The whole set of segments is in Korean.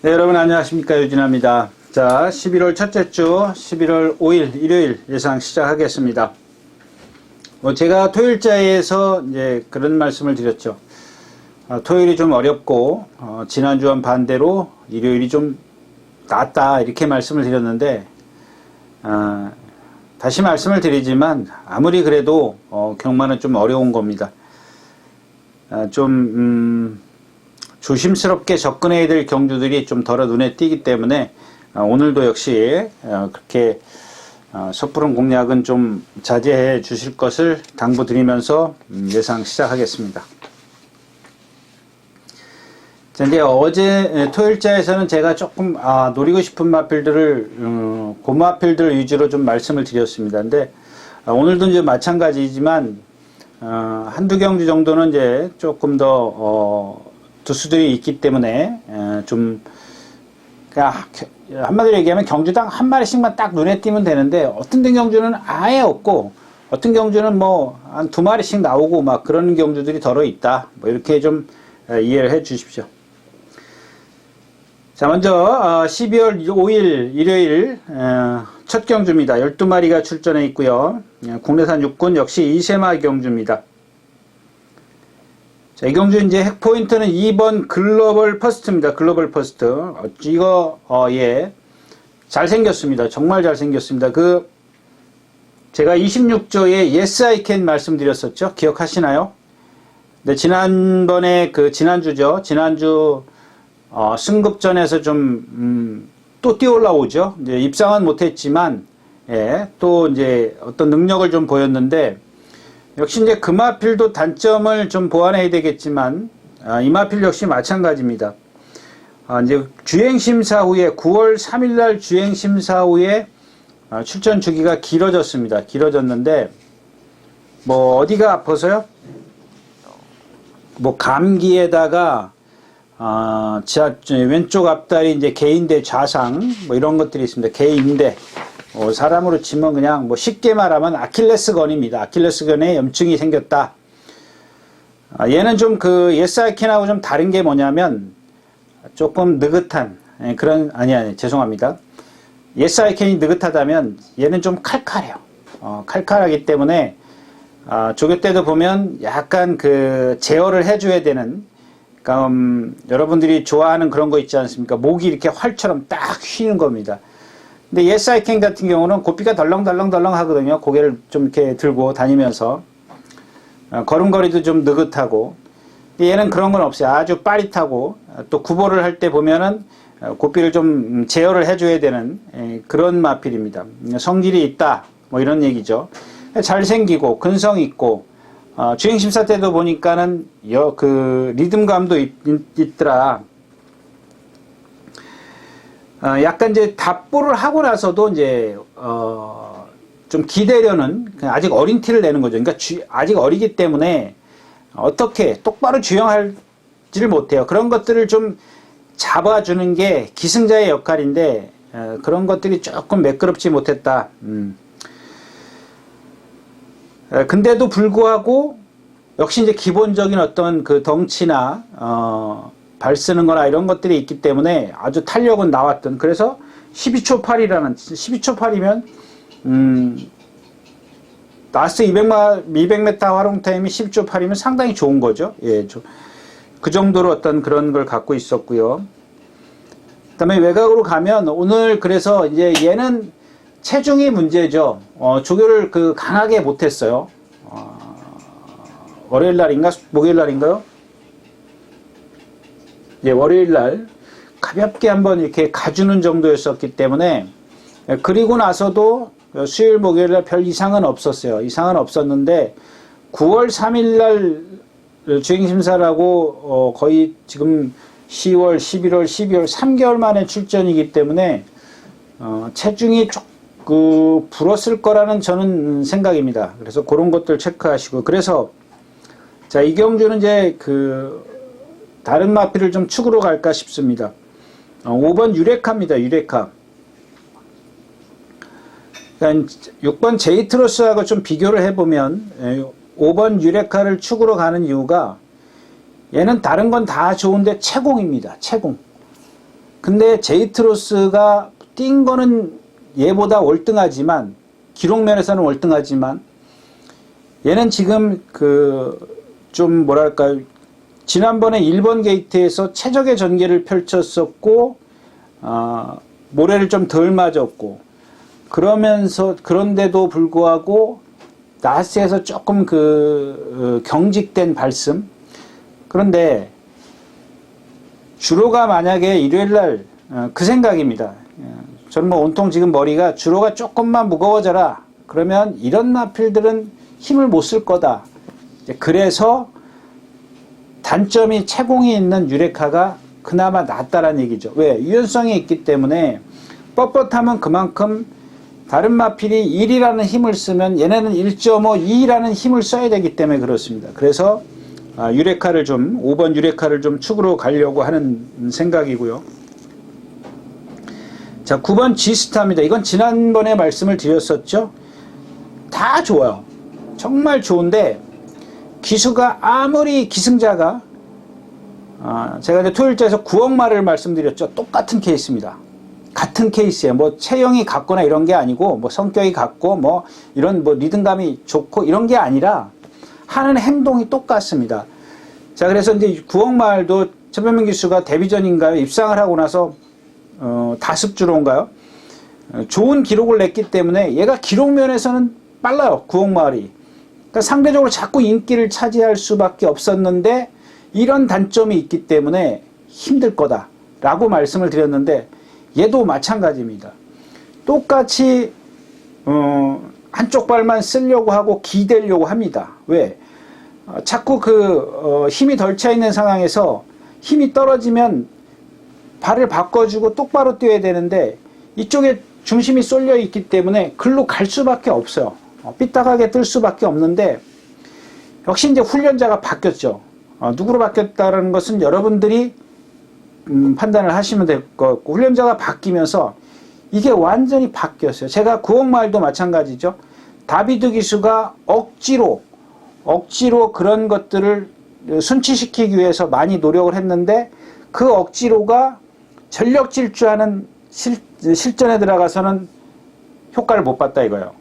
네, 여러분 안녕하십니까. 유진아입니다. 자, 11월 첫째 주 11월 5일 일요일 예상 시작하겠습니다. 제가 토요일자에서 이제 그런 말씀을 드렸죠. 토요일이 좀 어렵고 지난주와는 반대로 일요일이 좀 낫다 이렇게 말씀을 드렸는데 다시 말씀을 드리지만 아무리 그래도 경마는 좀 어려운 겁니다. 조심스럽게 접근해야 될 경주들이 좀 덜어 눈에 띄기 때문에 오늘도 역시 그렇게 섣부른 공략은 좀 자제해 주실 것을 당부드리면서 예상 시작하겠습니다. 자, 이제 어제 토요일자에서는 제가 조금 노리고 싶은 마필들을 고마필들 위주로 좀 말씀을 드렸습니다. 근데 오늘도 이제 마찬가지지만 한두 경주 정도는 이제 조금 더 두수들이 있기 때문에 그러니까 한마디로 얘기하면 경주당 한 마리씩만 딱 눈에 띄면 되는데 어떤 경주는 아예 없고 어떤 경주는 뭐 한 두 마리씩 나오고 막 그런 경주들이 덜어 있다. 뭐 이렇게 좀 이해를 해 주십시오. 자, 먼저 12월 5일 일요일 첫 경주입니다. 12마리가 출전해 있고요. 국내산 육군 역시 이세마 경주입니다. 자, 이 경주 이제 핵 포인트는 2번 글로벌 퍼스트입니다. 글로벌 퍼스트. 이거 예. 잘생겼습니다. 정말 잘생겼습니다. 제가 26조에 Yes I Can 말씀드렸었죠. 기억하시나요? 네, 지난번에 지난주죠. 지난주 승급전에서 또 뛰어 올라오죠. 이제 입상은 못했지만 예, 또 이제 어떤 능력을 좀 보였는데 역시 이제 금화필도 단점을 좀 보완해야 되겠지만 이마필 역시 마찬가지입니다. 이제 주행심사 후에 9월 3일날 주행심사 후에 출전 주기가 길어졌습니다. 길어졌는데 뭐 어디가 아파서요? 뭐 감기에다가 왼쪽 앞다리 이제 개인대 좌상 뭐 이런 것들이 있습니다. 개인대 사람으로 치면 그냥 뭐 쉽게 말하면 아킬레스건입니다. 아킬레스건에 염증이 생겼다. 얘는 좀 Yes I Can하고 좀 다른 게 뭐냐면 조금 느긋한 그런 아니 죄송합니다. Yes I Can이 느긋하다면 얘는 좀 칼칼해요. 칼칼하기 때문에 조교 때도 보면 약간 제어를 해줘야 되는 그러니까 여러분들이 좋아하는 그런 거 있지 않습니까? 목이 이렇게 활처럼 딱 휘는 겁니다. 근데 Yes I Can 같은 경우는 고삐가 덜렁덜렁 하거든요. 고개를 좀 이렇게 들고 다니면서 걸음걸이도 좀 느긋하고. 근데 얘는 그런 건 없어요. 아주 빠릿하고 또 구보를 할 때 보면은 고삐를 좀 제어를 해줘야 되는 그런 마필입니다. 성질이 있다 뭐 이런 얘기죠. 잘생기고 근성 있고 주행심사 때도 보니까는 리듬감도 있더라. 약간 이제 답보를 하고 나서도 이제 좀 기대려는 아직 어린 티를 내는 거죠. 그러니까 아직 어리기 때문에 어떻게 똑바로 주행할지를 못해요. 그런 것들을 좀 잡아주는 게 기승자의 역할인데 그런 것들이 조금 매끄럽지 못했다. 근데도 불구하고 역시 이제 기본적인 어떤 덩치나 발 쓰는 거나 이런 것들이 있기 때문에 아주 탄력은 나왔던. 그래서 12초 8이라는 12초 8이면 라스트 200m 활용 타임이 12초 8이면 상당히 좋은 거죠. 예, 그 정도로 어떤 그런 걸 갖고 있었고요. 그다음에 외곽으로 가면 오늘 그래서 이제 얘는 체중이 문제죠. 조교를 강하게 못했어요. 월요일 날인가 목요일 날인가요? 예, 월요일 날 가볍게 한번 이렇게 가주는 정도였었기 때문에 그리고 나서도 수요일 목요일 날 별 이상은 없었어요. 이상은 없었는데 9월 3일 날 주행심사라고 거의 지금 10월, 11월, 12월 3개월 만에 출전이기 때문에 체중이 불었을 거라는 저는 생각입니다. 그래서 그런 것들 체크하시고 그래서 자, 이 경주는 이제 다른 마필을 좀 축으로 갈까 싶습니다. 5번 유레카입니다. 유레카. 그러니까 6번 제이트로스하고 좀 비교를 해보면 5번 유레카를 축으로 가는 이유가 얘는 다른 건 다 좋은데 채공입니다. 채공. 근데 제이트로스가 뛴 거는 얘보다 월등하지만, 기록면에서는 월등하지만, 얘는 지금 좀 뭐랄까요, 지난번에 1번 게이트에서 최적의 전개를 펼쳤었고, 모래를 좀 덜 맞았고, 그런데도 불구하고 나스에서 조금 경직된 발씀. 그런데 주로가 만약에 일요일날 그 생각입니다. 저는 뭐 온통 지금 머리가 주로가 조금만 무거워져라, 그러면 이런 마필들은 힘을 못 쓸 거다. 그래서 단점이 채공이 있는 유레카가 그나마 낫다라는 얘기죠. 왜? 유연성이 있기 때문에 뻣뻣하면 그만큼 다른 마필이 1이라는 힘을 쓰면 얘네는 1.5, 2라는 힘을 써야 되기 때문에 그렇습니다. 그래서 유레카를 5번 유레카를 좀 축으로 가려고 하는 생각이고요. 자, 9번 G스타입니다. 이건 지난번에 말씀을 드렸었죠. 다 좋아요. 정말 좋은데, 기수가 아무리 기승자가, 제가 이제 토요일자에서 9억 말을 말씀드렸죠. 똑같은 케이스입니다. 같은 케이스예요. 뭐 체형이 같거나 이런 게 아니고, 뭐 성격이 같고, 뭐 이런 뭐 리듬감이 좋고 이런 게 아니라 하는 행동이 똑같습니다. 자, 그래서 이제 9억 말도 최병민 기수가 데뷔전인가요? 입상을 하고 나서 다습주로인가요? 좋은 기록을 냈기 때문에 얘가 기록면에서는 빨라요. 9억 마일이. 그러니까 상대적으로 자꾸 인기를 차지할 수밖에 없었는데 이런 단점이 있기 때문에 힘들 거다라고 말씀을 드렸는데 얘도 마찬가지입니다. 똑같이 한쪽 발만 쓰려고 하고 기대려고 합니다. 왜? 자꾸 힘이 덜 차 있는 상황에서 힘이 떨어지면 발을 바꿔주고 똑바로 뛰어야 되는데 이쪽에 중심이 쏠려 있기 때문에 글로 갈 수밖에 없어요. 삐딱하게 뜰 수밖에 없는데, 역시 이제 훈련자가 바뀌었죠. 누구로 바뀌었다는 것은 여러분들이 판단을 하시면 될 것 같고, 훈련자가 바뀌면서 이게 완전히 바뀌었어요. 제가 9억 마일도 마찬가지죠. 다비드 기수가 억지로 그런 것들을 순치시키기 위해서 많이 노력을 했는데, 그 억지로가 전력 질주하는 실전에 들어가서는 효과를 못 봤다 이거예요.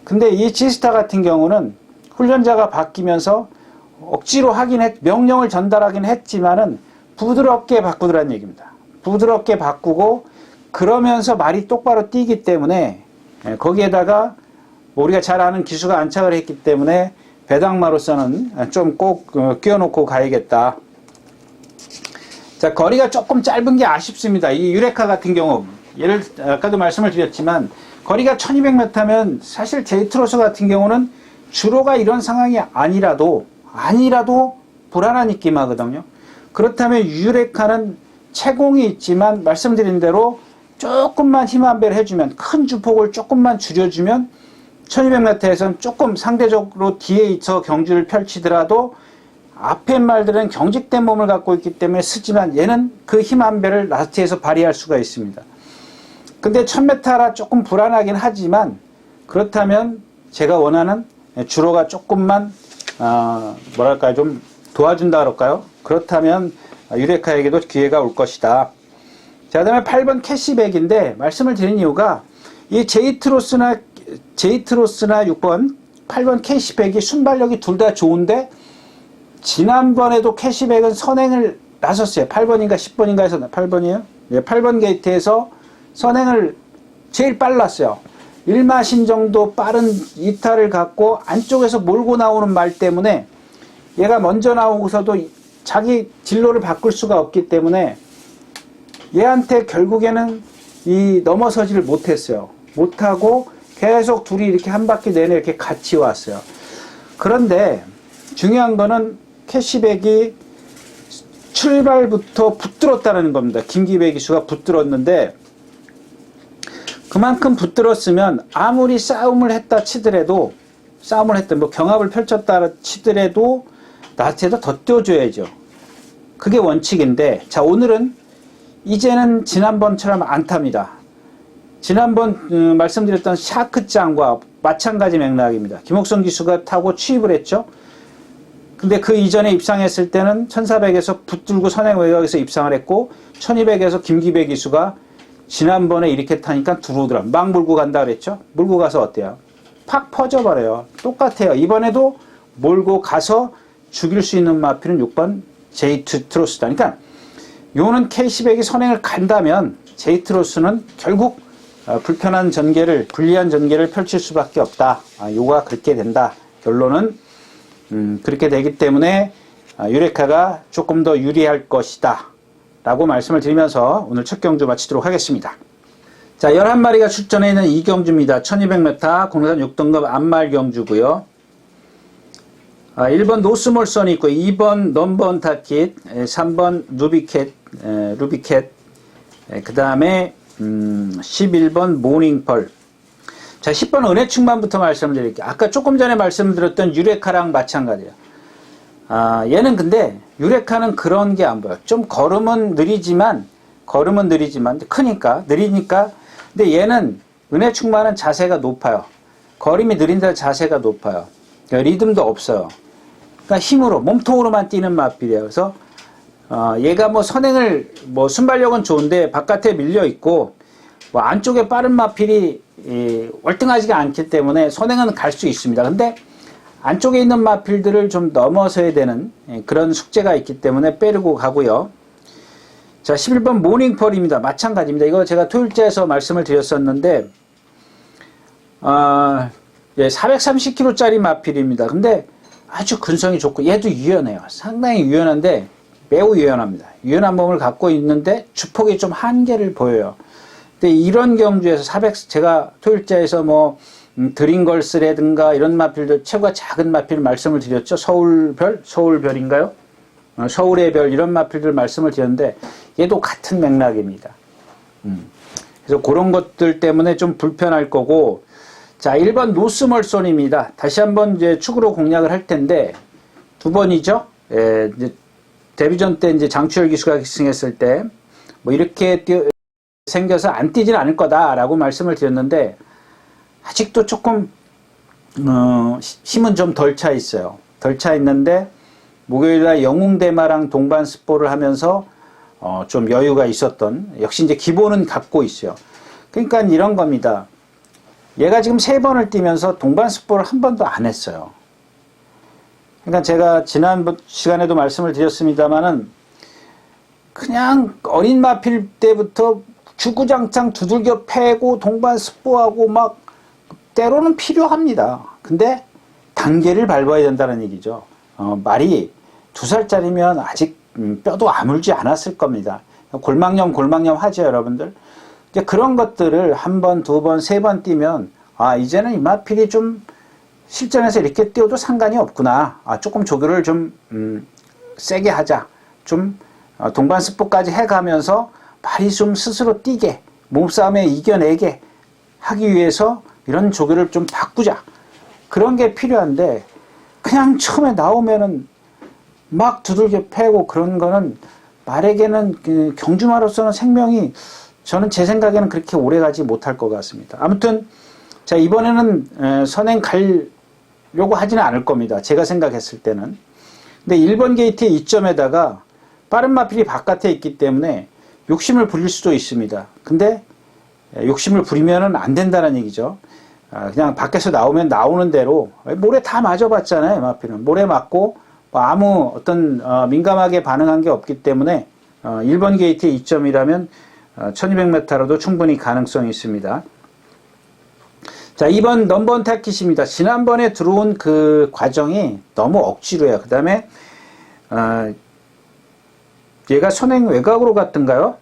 근데 이 G스타 같은 경우는 훈련자가 바뀌면서 억지로 명령을 전달하긴 했지만은 부드럽게 바꾸더라는 얘기입니다. 부드럽게 바꾸고 그러면서 말이 똑바로 뛰기 때문에, 거기에다가 우리가 잘 아는 기수가 안착을 했기 때문에 배당마로서는 좀 꼭 끼워놓고 가야겠다. 자, 거리가 조금 짧은 게 아쉽습니다. 이 유레카 같은 경우, 아까도 말씀을 드렸지만 거리가 1200m면 사실 제이트로스 같은 경우는 주로가 이런 상황이 아니라도 불안한 느낌 하거든요. 그렇다면 유레카는 채공이 있지만 말씀드린 대로 조금만 힘 안배를 해주면, 큰 주폭을 조금만 줄여주면 1200m에서는 조금 상대적으로 뒤에 있어 경주를 펼치더라도 앞에 말들은 경직된 몸을 갖고 있기 때문에 쓰지만 얘는 그 힘 안배를 라스트에서 발휘할 수가 있습니다. 근데 1000m라 조금 불안하긴 하지만, 그렇다면 제가 원하는 주로가 조금만 뭐랄까요, 좀 도와준다 그럴까요? 그렇다면 유레카에게도 기회가 올 것이다. 자, 그 다음에 8번 캐시백인데, 말씀을 드린 이유가 이 제이트로스나 6번 8번 캐시백이 순발력이 둘 다 좋은데, 지난번에도 캐시백은 선행을 나섰어요. 8번인가 10번인가 해서 8번이에요? 네, 8번 게이트에서 선행을 제일 빨랐어요. 1마신 정도 빠른 이탈을 갖고 안쪽에서 몰고 나오는 말 때문에 얘가 먼저 나오고서도 자기 진로를 바꿀 수가 없기 때문에 얘한테 결국에는 넘어서지를 못했어요. 못하고 계속 둘이 이렇게 한 바퀴 내내 이렇게 같이 왔어요. 그런데 중요한 거는 캐시백이 출발부터 붙들었다는 겁니다. 김기배 기수가 붙들었는데, 그만큼 붙들었으면 아무리 싸움을 했다 치더라도, 뭐 경합을 펼쳤다 치더라도 나한테도 더 띄워줘야죠. 그게 원칙인데, 자, 오늘은 이제는 지난번처럼 안 탑니다. 지난번 말씀드렸던 샤크짱과 마찬가지 맥락입니다. 김옥성 기수가 타고 취입을 했죠. 근데 그 이전에 입상했을 때는 1400에서 붙들고 선행 외곽에서 입상을 했고 1200에서 김기배 기수가 지난번에 이렇게 타니까 들어오더라. 막 몰고 간다 그랬죠. 몰고 가서 어때요? 팍 퍼져버려요. 똑같아요. 이번에도 몰고 가서 죽일 수 있는 마필은 6번 제이트로스다. 그러니까 요는 K1100이 선행을 간다면 제이트로스는 결국 불리한 전개를 펼칠 수밖에 없다. 요가 그렇게 된다. 결론은 그렇게 되기 때문에 유레카가 조금 더 유리할 것이다 라고 말씀을 드리면서 오늘 첫 경주 마치도록 하겠습니다. 자, 11마리가 출전해 있는 이 경주입니다. 1200m 공산 6등급 암말 경주고요. 1번 노스몰선이 있고 2번 넘버원 타킷, 3번 루비캣, 그 다음에 11번 모닝펄. 자, 10번 은혜충만부터 말씀을 드릴게요. 아까 조금 전에 말씀드렸던 유레카랑 마찬가지예요. 얘는 근데 유레카는 그런 게 안 보여요. 좀 걸음은 느리지만 느리니까. 근데 얘는 은혜충만은 자세가 높아요. 걸음이 느린다 자세가 높아요. 그러니까 리듬도 없어요. 그러니까 힘으로 몸통으로만 뛰는 마필이에요. 그래서 얘가 뭐 선행을 순발력은 좋은데 바깥에 밀려 있고 뭐 안쪽에 빠른 마필이 월등하지가 않기 때문에 선행은 갈 수 있습니다. 근데 안쪽에 있는 마필들을 좀 넘어서야 되는 그런 숙제가 있기 때문에 빼르고 가고요. 자, 11번 모닝펄입니다. 마찬가지입니다. 이거 제가 토요일째에서 말씀을 드렸었는데 430kg짜리 마필입니다. 근데 아주 근성이 좋고 얘도 유연해요. 상당히 유연한데 매우 유연합니다. 유연한 몸을 갖고 있는데 주폭이 좀 한계를 보여요. 근데 이런 경주에서 제가 토요일째에서 드링걸스라든가 이런 마필들 최고가 작은 마필 말씀을 드렸죠. 서울별인가요? 서울의 별 이런 마필들 말씀을 드렸는데 얘도 같은 맥락입니다. 그래서 그런 것들 때문에 좀 불편할 거고. 자, 1번 노스멀손입니다. 다시 한번 이제 축으로 공략을 할 텐데 두 번이죠. 이제 데뷔전 때 이제 장추열 기수가 승했을 때 이렇게 생겨서 안 뛰진 않을 거다라고 말씀을 드렸는데 아직도 조금 힘은 좀 덜 차 있어요. 덜 차 있는데 목요일날 영웅대마랑 동반 스포를 하면서 좀 여유가 있었던, 역시 이제 기본은 갖고 있어요. 그러니까 이런 겁니다. 얘가 지금 3번을 뛰면서 동반 스포를 한 번도 안 했어요. 그러니까 제가 지난 시간에도 말씀을 드렸습니다만은 그냥 어린 마필 때부터 주구장창 두들겨 패고 동반 스포하고 막 때로는 필요합니다. 근데 단계를 밟아야 된다는 얘기죠. 말이 2살짜리면 아직 뼈도 아물지 않았을 겁니다. 골망염 하죠, 여러분들. 그런 것들을 1번, 2번, 3번 뛰면 이제는 이 마필이 좀 실전에서 이렇게 뛰어도 상관이 없구나. 조금 조교를 좀 세게 하자. 좀 동반 스포까지 해가면서 말이 좀 스스로 뛰게, 몸싸움에 이겨내게 하기 위해서 이런 조교를 좀 바꾸자. 그런 게 필요한데 그냥 처음에 나오면은 막 두들겨 패고 그런 거는 말에게는 경주마로서는 생명이, 저는 제 생각에는 그렇게 오래가지 못할 것 같습니다. 아무튼 자, 이번에는 선행 가려고 하지는 않을 겁니다. 제가 생각했을 때는. 근데 1번 게이트의 이점에다가 빠른 마필이 바깥에 있기 때문에 욕심을 부릴 수도 있습니다. 근데 욕심을 부리면은 안 된다는 얘기죠. 그냥 밖에서 나오면 나오는 대로 모래 다 맞아봤잖아요. 마필은 모래 맞고 아무 어떤 민감하게 반응한 게 없기 때문에 1번 게이트의 이점이라면 1200m로도 충분히 가능성이 있습니다. 자, 2번 넘버원 타킷입니다. 지난번에 들어온 그 과정이 너무 억지로요. 그 다음에 얘가 선행 외곽으로 갔던가요?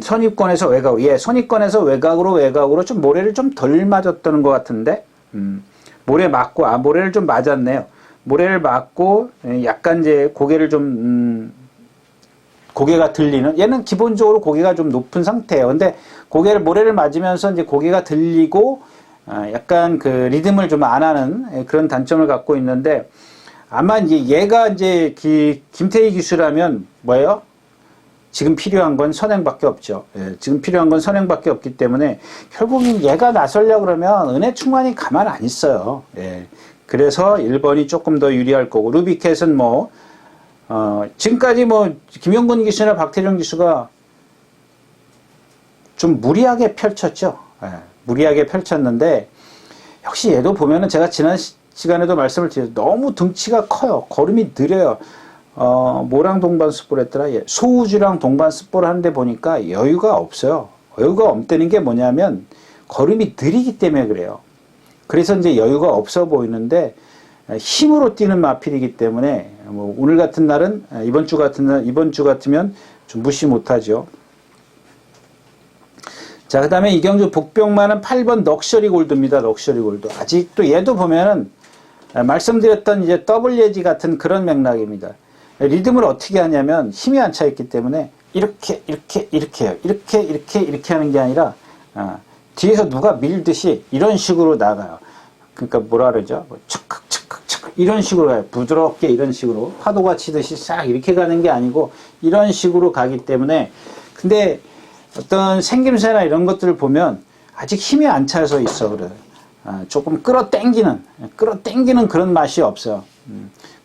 선입권에서 외곽으로, 선입권에서 외곽으로 좀 모래를 좀 덜 맞았던 것 같은데, 모래 맞고, 모래를 좀 맞았네요. 모래를 맞고, 약간 이제 고개를 좀, 고개가 들리는, 얘는 기본적으로 고개가 좀 높은 상태예요. 근데 모래를 맞으면서 이제 고개가 들리고, 약간 그 리듬을 좀 안 하는 그런 단점을 갖고 있는데, 아마 이제 얘가 이제 김태희 기수라면 뭐예요? 지금 필요한 건 선행밖에 없죠. 지금 필요한 건 선행밖에 없기 때문에 결국은 얘가 나서려고 그러면 은혜충만이 가만 안 있어요. 그래서 1번이 조금 더 유리할 거고, 루비캣은 뭐 지금까지 뭐 김영근 기수나 박태정 기수가 좀 무리하게 펼쳤죠. 무리하게 펼쳤는데 역시 얘도 보면은 제가 지난 시간에도 말씀을 드렸죠. 너무 등치가 커요. 걸음이 느려요. 뭐랑 동반 습보를 했더라? 소우주랑 동반 습보를 하는데 보니까 여유가 없어요. 여유가 없다는 게 뭐냐면 걸음이 느리기 때문에 그래요. 그래서 이제 여유가 없어 보이는데 힘으로 뛰는 마필이기 때문에 뭐 오늘 같은 날은 이번 주 같으면 좀 무시 못하죠. 자, 그 다음에 이경주 복병만은 8번 럭셔리 골드입니다. 럭셔리 골드. 아직도 얘도 보면은 말씀드렸던 이제 더블 예지 같은 그런 맥락입니다. 리듬을 어떻게 하냐면 힘이 안 차 있기 때문에 이렇게 해요. 이렇게 하는 게 아니라 뒤에서 누가 밀듯이 이런 식으로 나가요. 그러니까 뭐라 그러죠? 척 이런 식으로 가요. 부드럽게 이런 식으로 파도가 치듯이 싹 이렇게 가는 게 아니고 이런 식으로 가기 때문에, 근데 어떤 생김새나 이런 것들을 보면 아직 힘이 안 차서 있어. 그래요. 조금 끌어당기는 그런 맛이 없어요.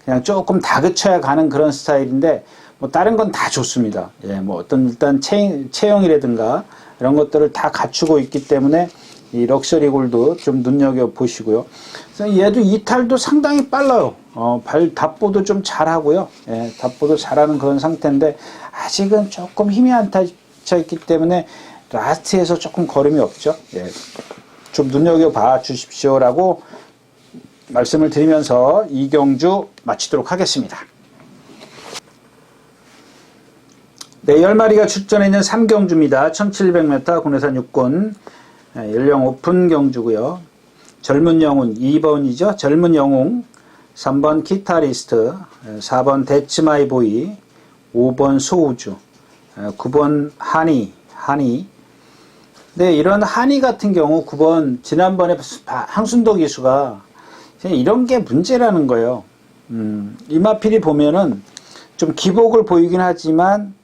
그냥 조금 다그쳐야 가는 그런 스타일인데 뭐 다른 건 다 좋습니다. 예, 뭐 어떤 일단 체형이라든가 이런 것들을 다 갖추고 있기 때문에 이 럭셔리 골드 좀 눈여겨 보시고요. 얘도 이탈도 상당히 빨라요. 발 답보도 좀 잘하고요. 예, 답보도 잘하는 그런 상태인데 아직은 조금 힘이 안 차 있기 때문에 라스트에서 조금 걸음이 없죠. 예, 좀 눈여겨 봐 주십시오라고 말씀을 드리면서 이경주 마치도록 하겠습니다. 네, 10마리가 출전해 있는 3경주입니다. 1700m 국내산 육군 연령 오픈 경주고요. 젊은 영웅 2번이죠. 젊은 영웅, 3번 기타리스트, 4번 데츠마이보이, 5번 소우주, 9번 하니. 네, 이런 하니 같은 경우 9번 지난번에 항순도 기수가 이런 게 문제라는 거예요. 이마필이 보면은 좀 기복을 보이긴 하지만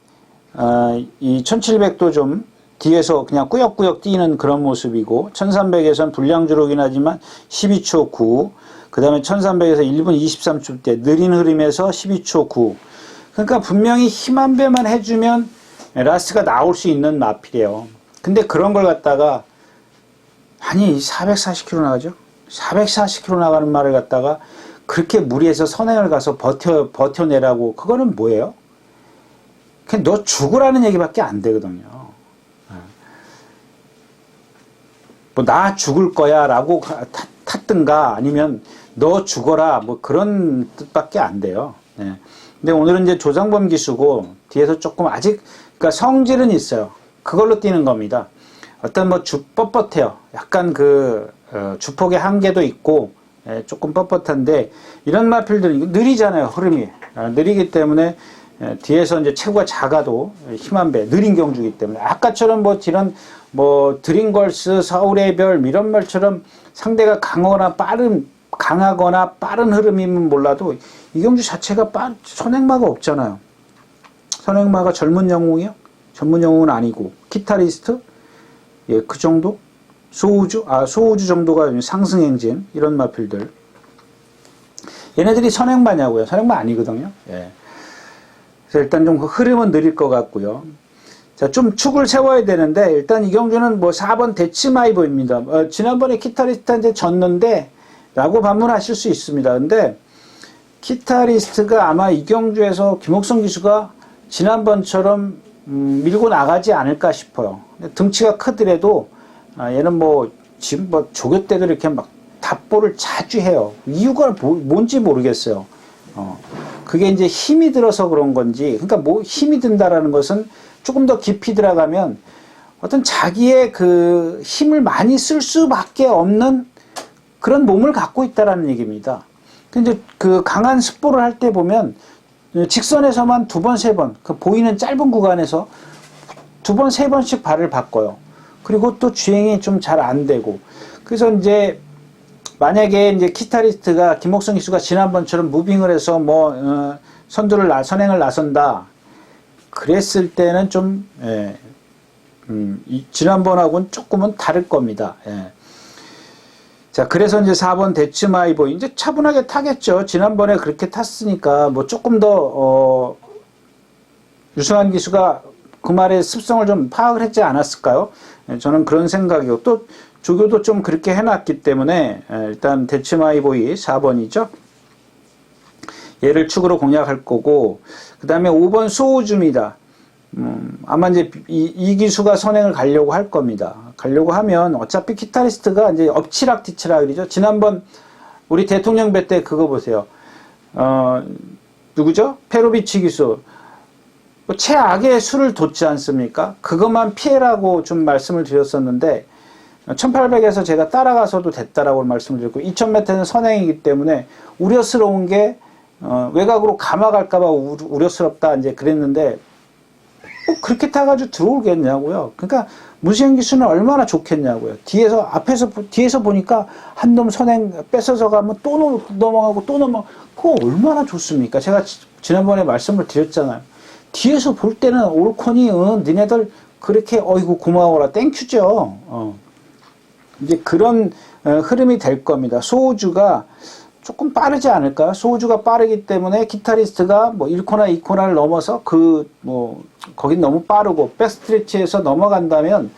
이 1700도 좀 뒤에서 그냥 꾸역꾸역 뛰는 그런 모습이고 1300에선 불량주로긴 하지만 12초 9, 그 다음에 1300에서 1분 23초 때 느린 흐름에서 12초 9. 그러니까 분명히 힘 한 배만 해주면 라스트가 나올 수 있는 마필이에요. 근데 그런 걸 갖다가 아니 440km 나가죠? 440km 나가는 말을 갖다가 그렇게 무리해서 선행을 가서 버텨내라고, 그거는 뭐예요? 그냥 너 죽으라는 얘기밖에 안 되거든요. 뭐 나 죽을 거야 라고 탔든가 아니면 너 죽어라 뭐 그런 뜻밖에 안 돼요. 네. 근데 오늘은 이제 조상범 기수고 뒤에서 조금 아직 그러니까 성질은 있어요. 그걸로 뛰는 겁니다. 어떤 뭐 뻣뻣해요. 약간 그 주폭의 한계도 있고 조금 뻣뻣한데 이런 마필들은 느리잖아요. 흐름이 느리기 때문에 뒤에서 이제 체구가 작아도 힘한 배 느린 경주이기 때문에 아까처럼 뭐 이런 뭐 드림걸스, 서울의 별 이런 말처럼 상대가 강하거나 빠른 흐름이면 몰라도 이 경주 자체가 선행마가 없잖아요. 선행마가 젊은 영웅이요? 전문 영웅은 아니고 기타리스트? 예, 그 정도? 소우주 정도가 상승 행진 이런 마필들. 얘네들이 선행마냐고요? 선행마 아니거든요. 예. 그래서 일단 좀 흐름은 느릴 것 같고요. 자, 좀 축을 세워야 되는데 일단 이경주는 뭐 4번 데츠마이보입니다. 지난번에 기타리스트한테 졌는데 라고 반문하실 수 있습니다. 근데 기타리스트가 아마 이경주에서 김옥성 기수가 지난번처럼 밀고 나가지 않을까 싶어요. 등치가 크더라도 얘는 뭐 지금 뭐 조교 때도 이렇게 막 답보를 자주 해요. 이유가 뭔지 모르겠어요. 그게 이제 힘이 들어서 그런 건지, 그러니까 뭐 힘이 든다라는 것은 조금 더 깊이 들어가면 어떤 자기의 그 힘을 많이 쓸 수밖에 없는 그런 몸을 갖고 있다라는 얘기입니다. 근데 그 강한 습보를 할 때 보면 직선에서만 2번, 3번, 그 보이는 짧은 구간에서 2번, 3번씩 발을 바꿔요. 그리고 또 주행이 좀 잘 안 되고. 그래서 이제 만약에 이제 기타리스트가 김옥성 기수가 지난번처럼 무빙을 해서 뭐 선행을 나선다. 그랬을 때는 좀 지난번하고는 조금은 다를 겁니다. 예. 자, 그래서 이제 4번 데츠마이보 이제 차분하게 타겠죠. 지난번에 그렇게 탔으니까 뭐 조금 더 유승환 기수가 그 말의 습성을 좀 파악을 했지 않았을까요? 저는 그런 생각이고, 또 조교도 좀 그렇게 해놨기 때문에 일단 데츠마이보이 4번이죠. 얘를 축으로 공략할 거고, 그 다음에 5번 소우주입니다. 아마 이제 이 기수가 선행을 가려고 할 겁니다. 가려고 하면 어차피 기타리스트가 이제 엎치락뒤치락이죠. 지난번 우리 대통령 배 때 그거 보세요. 누구죠? 페로비치 기수. 뭐 최악의 수를 뒀지 않습니까? 그것만 피해라고 좀 말씀을 드렸었는데 1800에서 제가 따라가서도 됐다라고 말씀을 드렸고 2000m는 선행이기 때문에 우려스러운 게 외곽으로 감아갈까봐 우려스럽다 이제 그랬는데 뭐 그렇게 타가지고 들어오겠냐고요. 그러니까 문시영 기수는 얼마나 좋겠냐고요. 뒤에서 보니까 한 놈 선행 뺏어서 가면 또 넘어가고 또 넘어가고 그거 얼마나 좋습니까? 제가 지난번에 말씀을 드렸잖아요. 뒤에서 볼 때는 올코니 니네들 그렇게 어이구 고마워라 땡큐죠. 이제 그런 흐름이 될 겁니다. 소우주가 조금 빠르지 않을까요? 소우주가 빠르기 때문에 기타리스트가 뭐 1코나 2코나를 넘어서 거긴 너무 빠르고 백스트레치에서 넘어간다면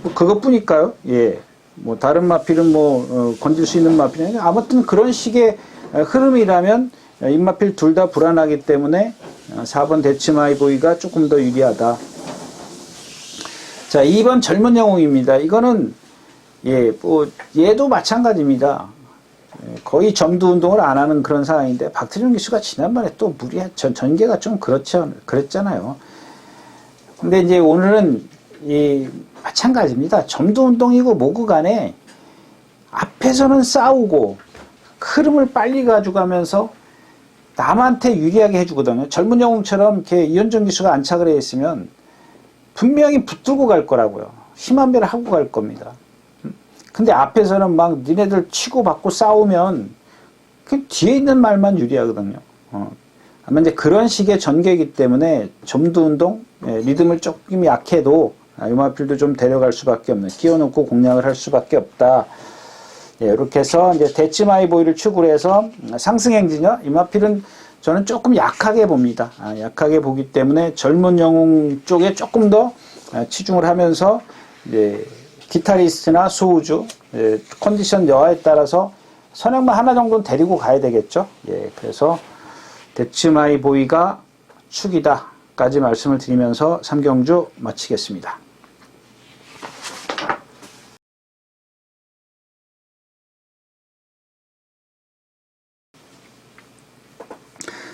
뭐 그것뿐일까요? 예. 뭐 다른 마필은 건질 수 있는 마필이 아니라 아무튼 그런 식의 흐름이라면 입마필 둘 다 불안하기 때문에 4번 데츠마이보이가 조금 더 유리하다. 자, 2번 젊은 영웅입니다. 이거는 얘도 마찬가지입니다. 거의 점두 운동을 안 하는 그런 상황인데 박태준 기수가 지난번에 또 전개가 좀 그랬잖아요. 근데 이제 오늘은 마찬가지입니다. 점두 운동이고 뭐고 간에 앞에서는 싸우고 흐름을 빨리 가져가면서 남한테 유리하게 해주거든요. 젊은 영웅처럼 이렇게 이현정 기수가 안착을 해 있으면 분명히 붙들고 갈 거라고요. 힘한 배를 하고 갈 겁니다. 근데 앞에서는 막 니네들 치고받고 싸우면 그 뒤에 있는 말만 유리하거든요. 아마 이제 그런 식의 전개이기 때문에 점두 운동, 리듬을 조금 약해도 이마필도 좀 데려갈 수밖에 없는, 끼워놓고 공략을 할 수밖에 없다. 이렇게 해서 이제 데츠마이보이를 축으로 해서 상승 행진이요. 이마필은 저는 조금 약하게 봅니다. 약하게 보기 때문에 젊은 영웅 쪽에 조금 더 치중을 하면서 이제 기타리스트나 소우주 컨디션 여하에 따라서 선행만 하나 정도는 데리고 가야 되겠죠. 그래서 데츠마이보이가 축이다까지 말씀을 드리면서 3경주 마치겠습니다.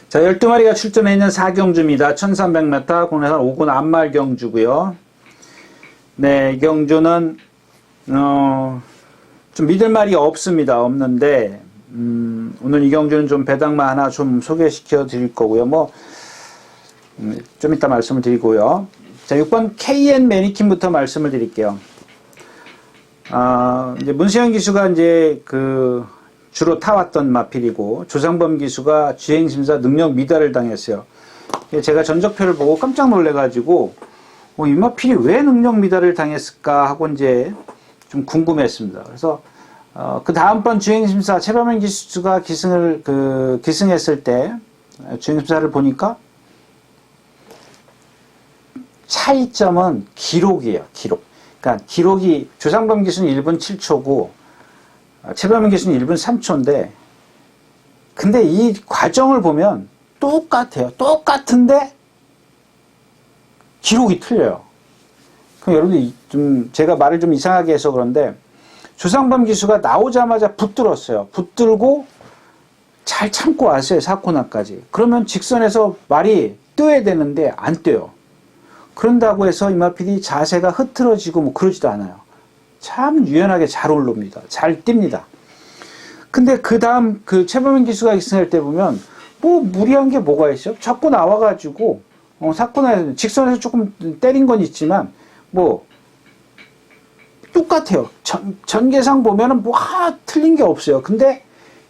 자, 12마리가 출전해 있는 4경주입니다. 1300m 국내산 5군 안말 경주고요. 네, 이 경주는 좀 믿을 말이 없는데 오늘 이 경주는 좀 배당만 하나 좀 소개시켜 드릴 거고요. 좀 이따 말씀을 드리고요. 자, 6번 KN 매니킨부터 말씀을 드릴게요. 이제 문세영 기수가 이제 주로 타왔던 마필이고 조상범 기수가 주행심사 능력 미달을 당했어요. 제가 전적표를 보고 깜짝 놀래가지고 이 마필이 왜 능력 미달을 당했을까 하고 이제 좀 궁금했습니다. 그래서 그 다음번 주행심사 최범현 기수가 기승했을 때 주행심사를 보니까 차이점은 기록이에요. 그러니까 기록이 조상범 기수는 1분 7초고 최범현 기수는 1분 3초인데 근데 이 과정을 보면 똑같아요. 똑같은데 기록이 틀려요. 그럼 여러분들 좀 제가 말을 좀 이상하게 해서 그런데 조상범 기수가 나오자마자 붙들었어요. 붙들고 잘 참고 왔어요. 4코너까지. 그러면 직선에서 말이 떠야 되는데 안 떠요. 그런다고 해서 이마필이 자세가 흐트러지고 그러지도 않아요. 참 유연하게 잘 올라옵니다. 잘 뜁니다. 근데 그 다음 최범현 기수가 기승할 때 보면 무리한 게 뭐가 있어요? 자꾸 나와가지고 사코너에서 직선에서 조금 때린 건 있지만 똑같아요. 전개상 보면은 틀린 게 없어요. 근데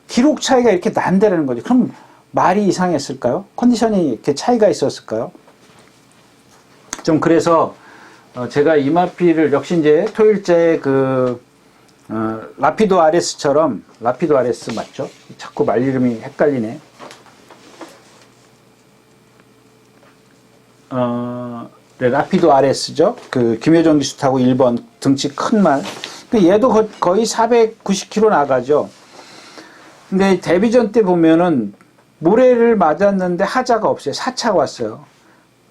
기록 차이가 이렇게 난다라는 거죠. 그럼 말이 이상했을까요? 컨디션이 이렇게 차이가 있었을까요? 좀 그래서 제가 이마필을 역시 이제 토일제 라피도 RS처럼, 라피도 RS 맞죠? 자꾸 말 이름이 헷갈리네. 네, 라피도 RS죠. 그 김효정 기수 타고 1번 등치 큰 말. 얘도 거의 490km 나가죠. 근데 데뷔전 때 보면은 모래를 맞았는데 하자가 없어요. 4차가 왔어요.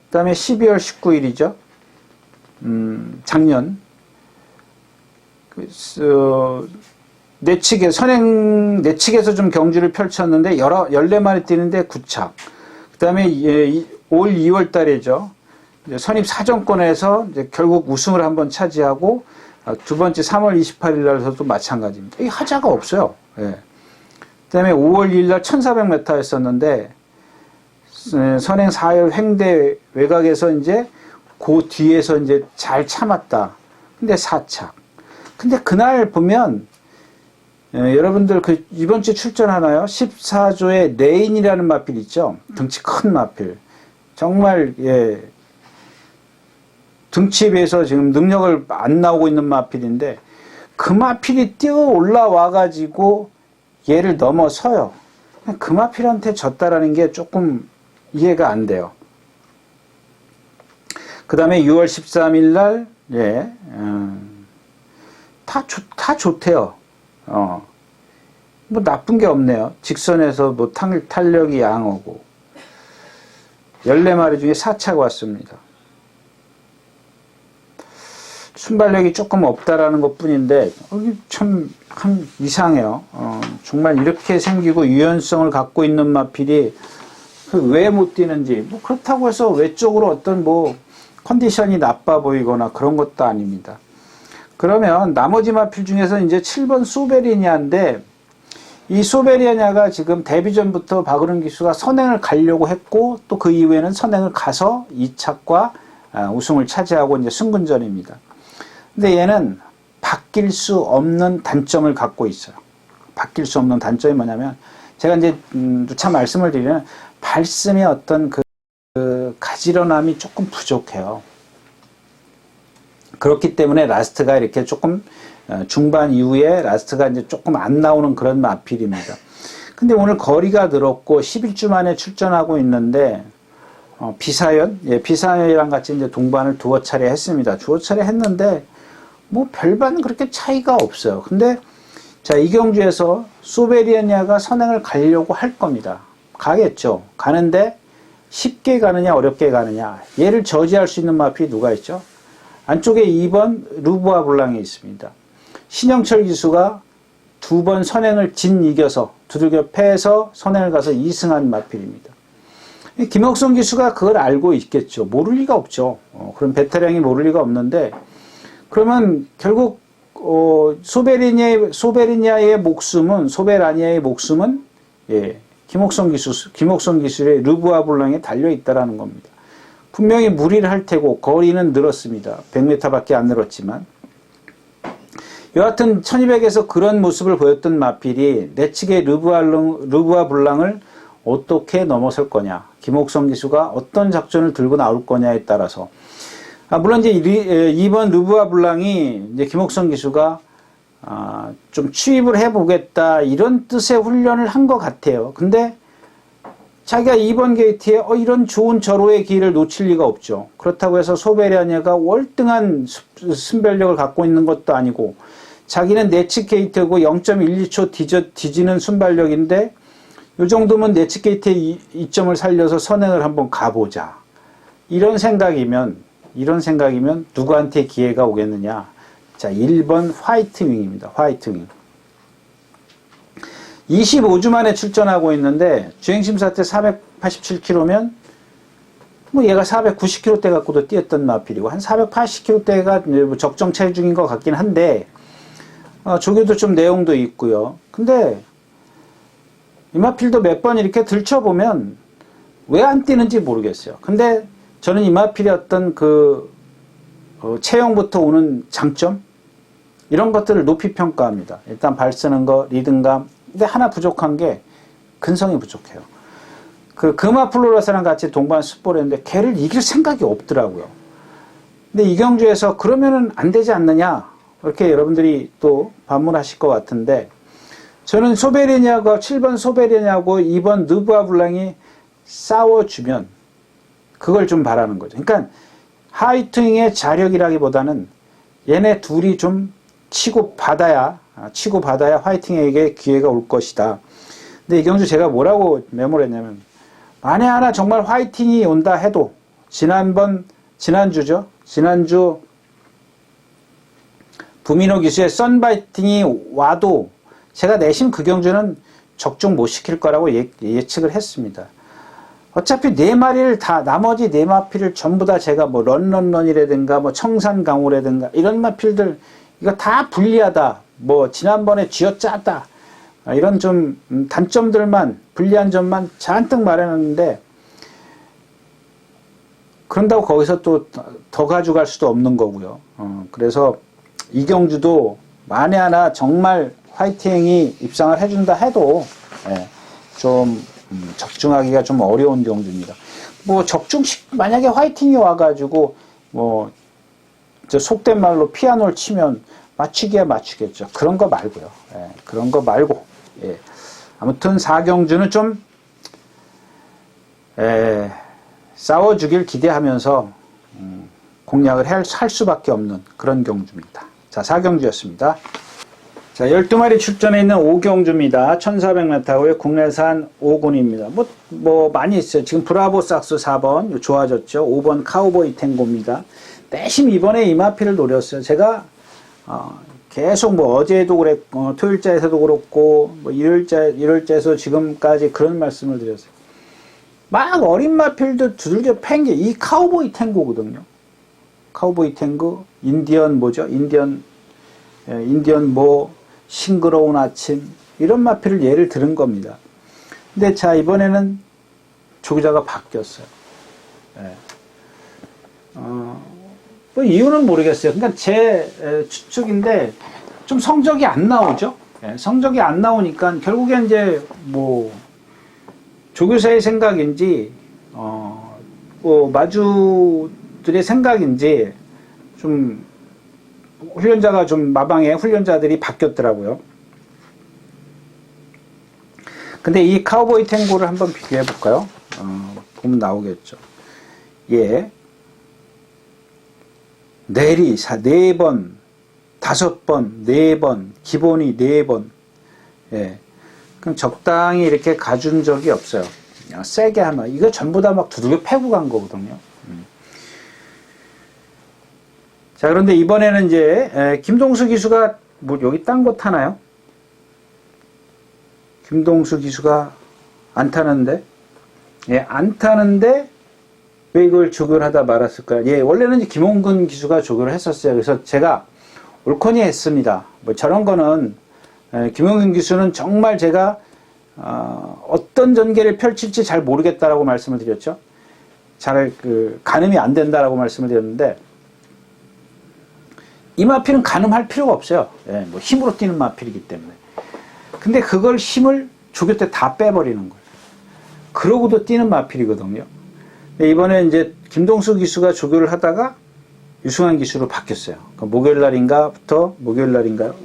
그 다음에 12월 19일이죠. 작년. 선행 내측에서 좀 경주를 펼쳤는데 14마리 뛰는데 9차. 그 다음에 올 2월 달에죠. 선입 사정권에서 이제 결국 우승을 한번 차지하고 두 번째 3월 28일 날서도 마찬가지입니다. 이 하자가 없어요. 예. 그 다음에 5월 2일 날 1400m 했었는데 선행 4열 횡대 외곽에서 이제 그 뒤에서 이제 잘 참았다. 근데 4차. 근데 그날 보면 여러분들 이번 주에 출전하나요? 14조의 레인이라는 마필 있죠? 등치 큰 마필. 정말 등치에 비해서 지금 능력을 안 나오고 있는 마필인데 그 마필이 뛰어 올라와 가지고 얘를 넘어서요. 그 마필한테 졌다라는 게 조금 이해가 안 돼요. 그 다음에 6월 13일 날 다 좋대요. 뭐 나쁜 게 없네요. 직선에서 뭐 탄력이 양호고 14마리 중에 4차가 왔습니다. 순발력이 조금 없다라는 것 뿐인데 참 이상해요. 정말 이렇게 생기고 유연성을 갖고 있는 마필이 왜 못 뛰는지, 뭐 그렇다고 해서 외적으로 어떤 뭐 컨디션이 나빠 보이거나 그런 것도 아닙니다. 그러면 나머지 마필 중에서 이제 7번 소베리냐인데 이 소베리냐가 지금 데뷔전부터 박은훈 기수가 선행을 가려고 했고 또 그 이후에는 선행을 가서 2차과 우승을 차지하고 이제 승군전입니다. 근데 얘는 바뀔 수 없는 단점을 갖고 있어요. 바뀔 수 없는 단점이 뭐냐면 제가 이제 누차 말씀을 드리면 발씀의 어떤 그 가지런함이 조금 부족해요. 그렇기 때문에 라스트가 이렇게 조금 중반 이후에 라스트가 이제 조금 안 나오는 그런 마필입니다. 근데 오늘 거리가 늘었고 11주 만에 출전하고 있는데 비사연이랑 같이 이제 동반을 두어 차례 했습니다. 두어 차례 했는데 뭐 별반 그렇게 차이가 없어요. 근데 자, 이 경주에서 소베리아냐가 선행을 가려고 할 겁니다. 가겠죠. 가는데 쉽게 가느냐 어렵게 가느냐, 얘를 저지할 수 있는 마필이 누가 있죠? 안쪽에 2번 루브아 블랑이 있습니다. 신영철 기수가 2번 선행을 이겨서 두들겨 패해서 선행을 가서 2승한 마필입니다. 김옥성 기수가 그걸 알고 있겠죠. 모를 리가 없죠. 그럼 베테랑이 모를 리가 없는데, 그러면 결국 소베라니아의 목숨은 김옥성 기술의 르부아 블랑에 달려 있다라는 겁니다. 분명히 무리를 할 테고 거리는 늘었습니다. 100m밖에 안 늘었지만 여하튼 1200에서 그런 모습을 보였던 마필이 내 측의 르부아 블랑을 어떻게 넘어설 거냐, 김옥성 기수가 어떤 작전을 들고 나올 거냐에 따라서 물론 이제 2번 르부아 블랑이 이제 김옥성 기수가 좀 취입을 해보겠다 이런 뜻의 훈련을 한 것 같아요. 근데 자기가 2번 게이트에 이런 좋은 절호의 기회를 놓칠 리가 없죠. 그렇다고 해서 소베리아냐가 월등한 순발력을 갖고 있는 것도 아니고 자기는 내측 게이트고 0.12초 뒤지는 순발력인데 이 정도면 내측 게이트의 이점을 살려서 선행을 한번 가보자. 이런 생각이면 누구한테 기회가 오겠느냐. 자, 1번 화이트윙입니다. 화이트윙. 25주 만에 출전하고 있는데 주행심사 때 487km면 뭐 얘가 490km대 갖고도 뛰었던 마필이고 한 480km대가 적정 체중인 것 같긴 한데 조교도 좀 내용도 있고요. 근데 이 마필도 몇 번 이렇게 들춰보면 왜 안 뛰는지 모르겠어요. 근데 저는 이 마필의 어떤 체형부터 오는 장점 이런 것들을 높이 평가합니다. 일단 발 쓰는 거, 리듬감. 근데 하나 부족한 게 근성이 부족해요. 금화플로라스랑 같이 동반 습보를 했는데 걔를 이길 생각이 없더라고요. 근데 이 경주에서 그러면은 안 되지 않느냐? 이렇게 여러분들이 또 반문하실 것 같은데, 저는 소베르냐고 7번 소베르냐고 2번 느부아 블랑이 싸워주면 그걸 좀 바라는 거죠. 그러니까 하이팅의 자력이라기보다는 얘네 둘이 좀 치고 받아야 화이팅에게 기회가 올 것이다. 근데 이 경주 제가 뭐라고 메모를 했냐면, 만에 하나 정말 화이팅이 온다 해도, 지난주 부민호 기수의 썬바이팅이 와도 제가 내심 그 경주는 적중 못 시킬 거라고 예측을 했습니다. 어차피 나머지 네 마필을 전부 다 제가 뭐 런런런이라든가 뭐 청산강호라든가 이런 마필들 이거 다 불리하다. 뭐 지난번에 쥐어짰다. 이런 좀 단점들만, 불리한 점만 잔뜩 말해놨는데, 그런다고 거기서 또 더 가져갈 수도 없는 거고요. 그래서 이 경주도 만에 하나 정말 화이팅이 입상을 해준다 해도 좀 적중하기가 좀 어려운 경주입니다. 뭐 만약에 화이팅이 와가지고 뭐 속된 말로 피아노를 치면 맞추기야 맞추겠죠. 그런 거 말고요. 그런 거 말고 아무튼 4경주는 좀 싸워주길 기대하면서 공략을 할 수밖에 없는 그런 경주입니다. 자, 4경주였습니다. 자, 12마리 출전해 있는 5경주입니다. 1400m고요. 국내산 5군입니다. 뭐 많이 있어요. 지금 브라보 삭스 4번 좋아졌죠. 5번 카우보이 탱고입니다. 내심 이번에 이마피를 노렸어요. 제가 계속 뭐 어제도 그랬고 토요일자에서도 그렇고 뭐 일요일자에서 지금까지 그런 말씀을 드렸어요. 막 어린 마필도 두들겨 팬 게 이 카우보이 탱고거든요. 카우보이 탱고, 인디언 뭐 싱그러운 아침 이런 마필을 예를 들은 겁니다. 근데 자, 이번에는 조기자가 바뀌었어요. 뭐 이유는 모르겠어요. 그러니까 제 추측인데 좀 성적이 안 나오죠. 성적이 안 나오니까 결국엔 이제 뭐 조교사의 생각인지 뭐 마주들의 생각인지 좀 훈련자가 좀 마방에 훈련자들이 바뀌었더라고요. 근데 이 카우보이 탱고를 한번 비교해 볼까요? 보면 나오겠죠. 내리 4번, 5번, 4번, 기본이 4번. 그럼 적당히 이렇게 가준 적이 없어요. 그냥 세게 하면 이거 전부 다 막 두들겨 패고 간 거거든요. 자, 그런데 이번에는 이제 김동수 기수가 뭐 여기 딴 거 타나요? 김동수 기수가 안 타는데, 안 타는데 왜 이걸 조교를 하다 말았을까요? 원래는 이제 김홍근 기수가 조교를 했었어요. 그래서 제가 옳거니 했습니다. 뭐 저런 거는 김홍근 기수는 정말 제가 어떤 전개를 펼칠지 잘 모르겠다라고 말씀을 드렸죠. 잘 가늠이 안 된다라고 말씀을 드렸는데, 이 마필은 가늠할 필요가 없어요. 뭐 힘으로 뛰는 마필이기 때문에. 근데 그걸 힘을 조교 때 다 빼버리는 거예요. 그러고도 뛰는 마필이거든요. 이번에 이제 김동수 기수가 조교를 하다가 유승환 기수로 바뀌었어요. 목요일날인가요?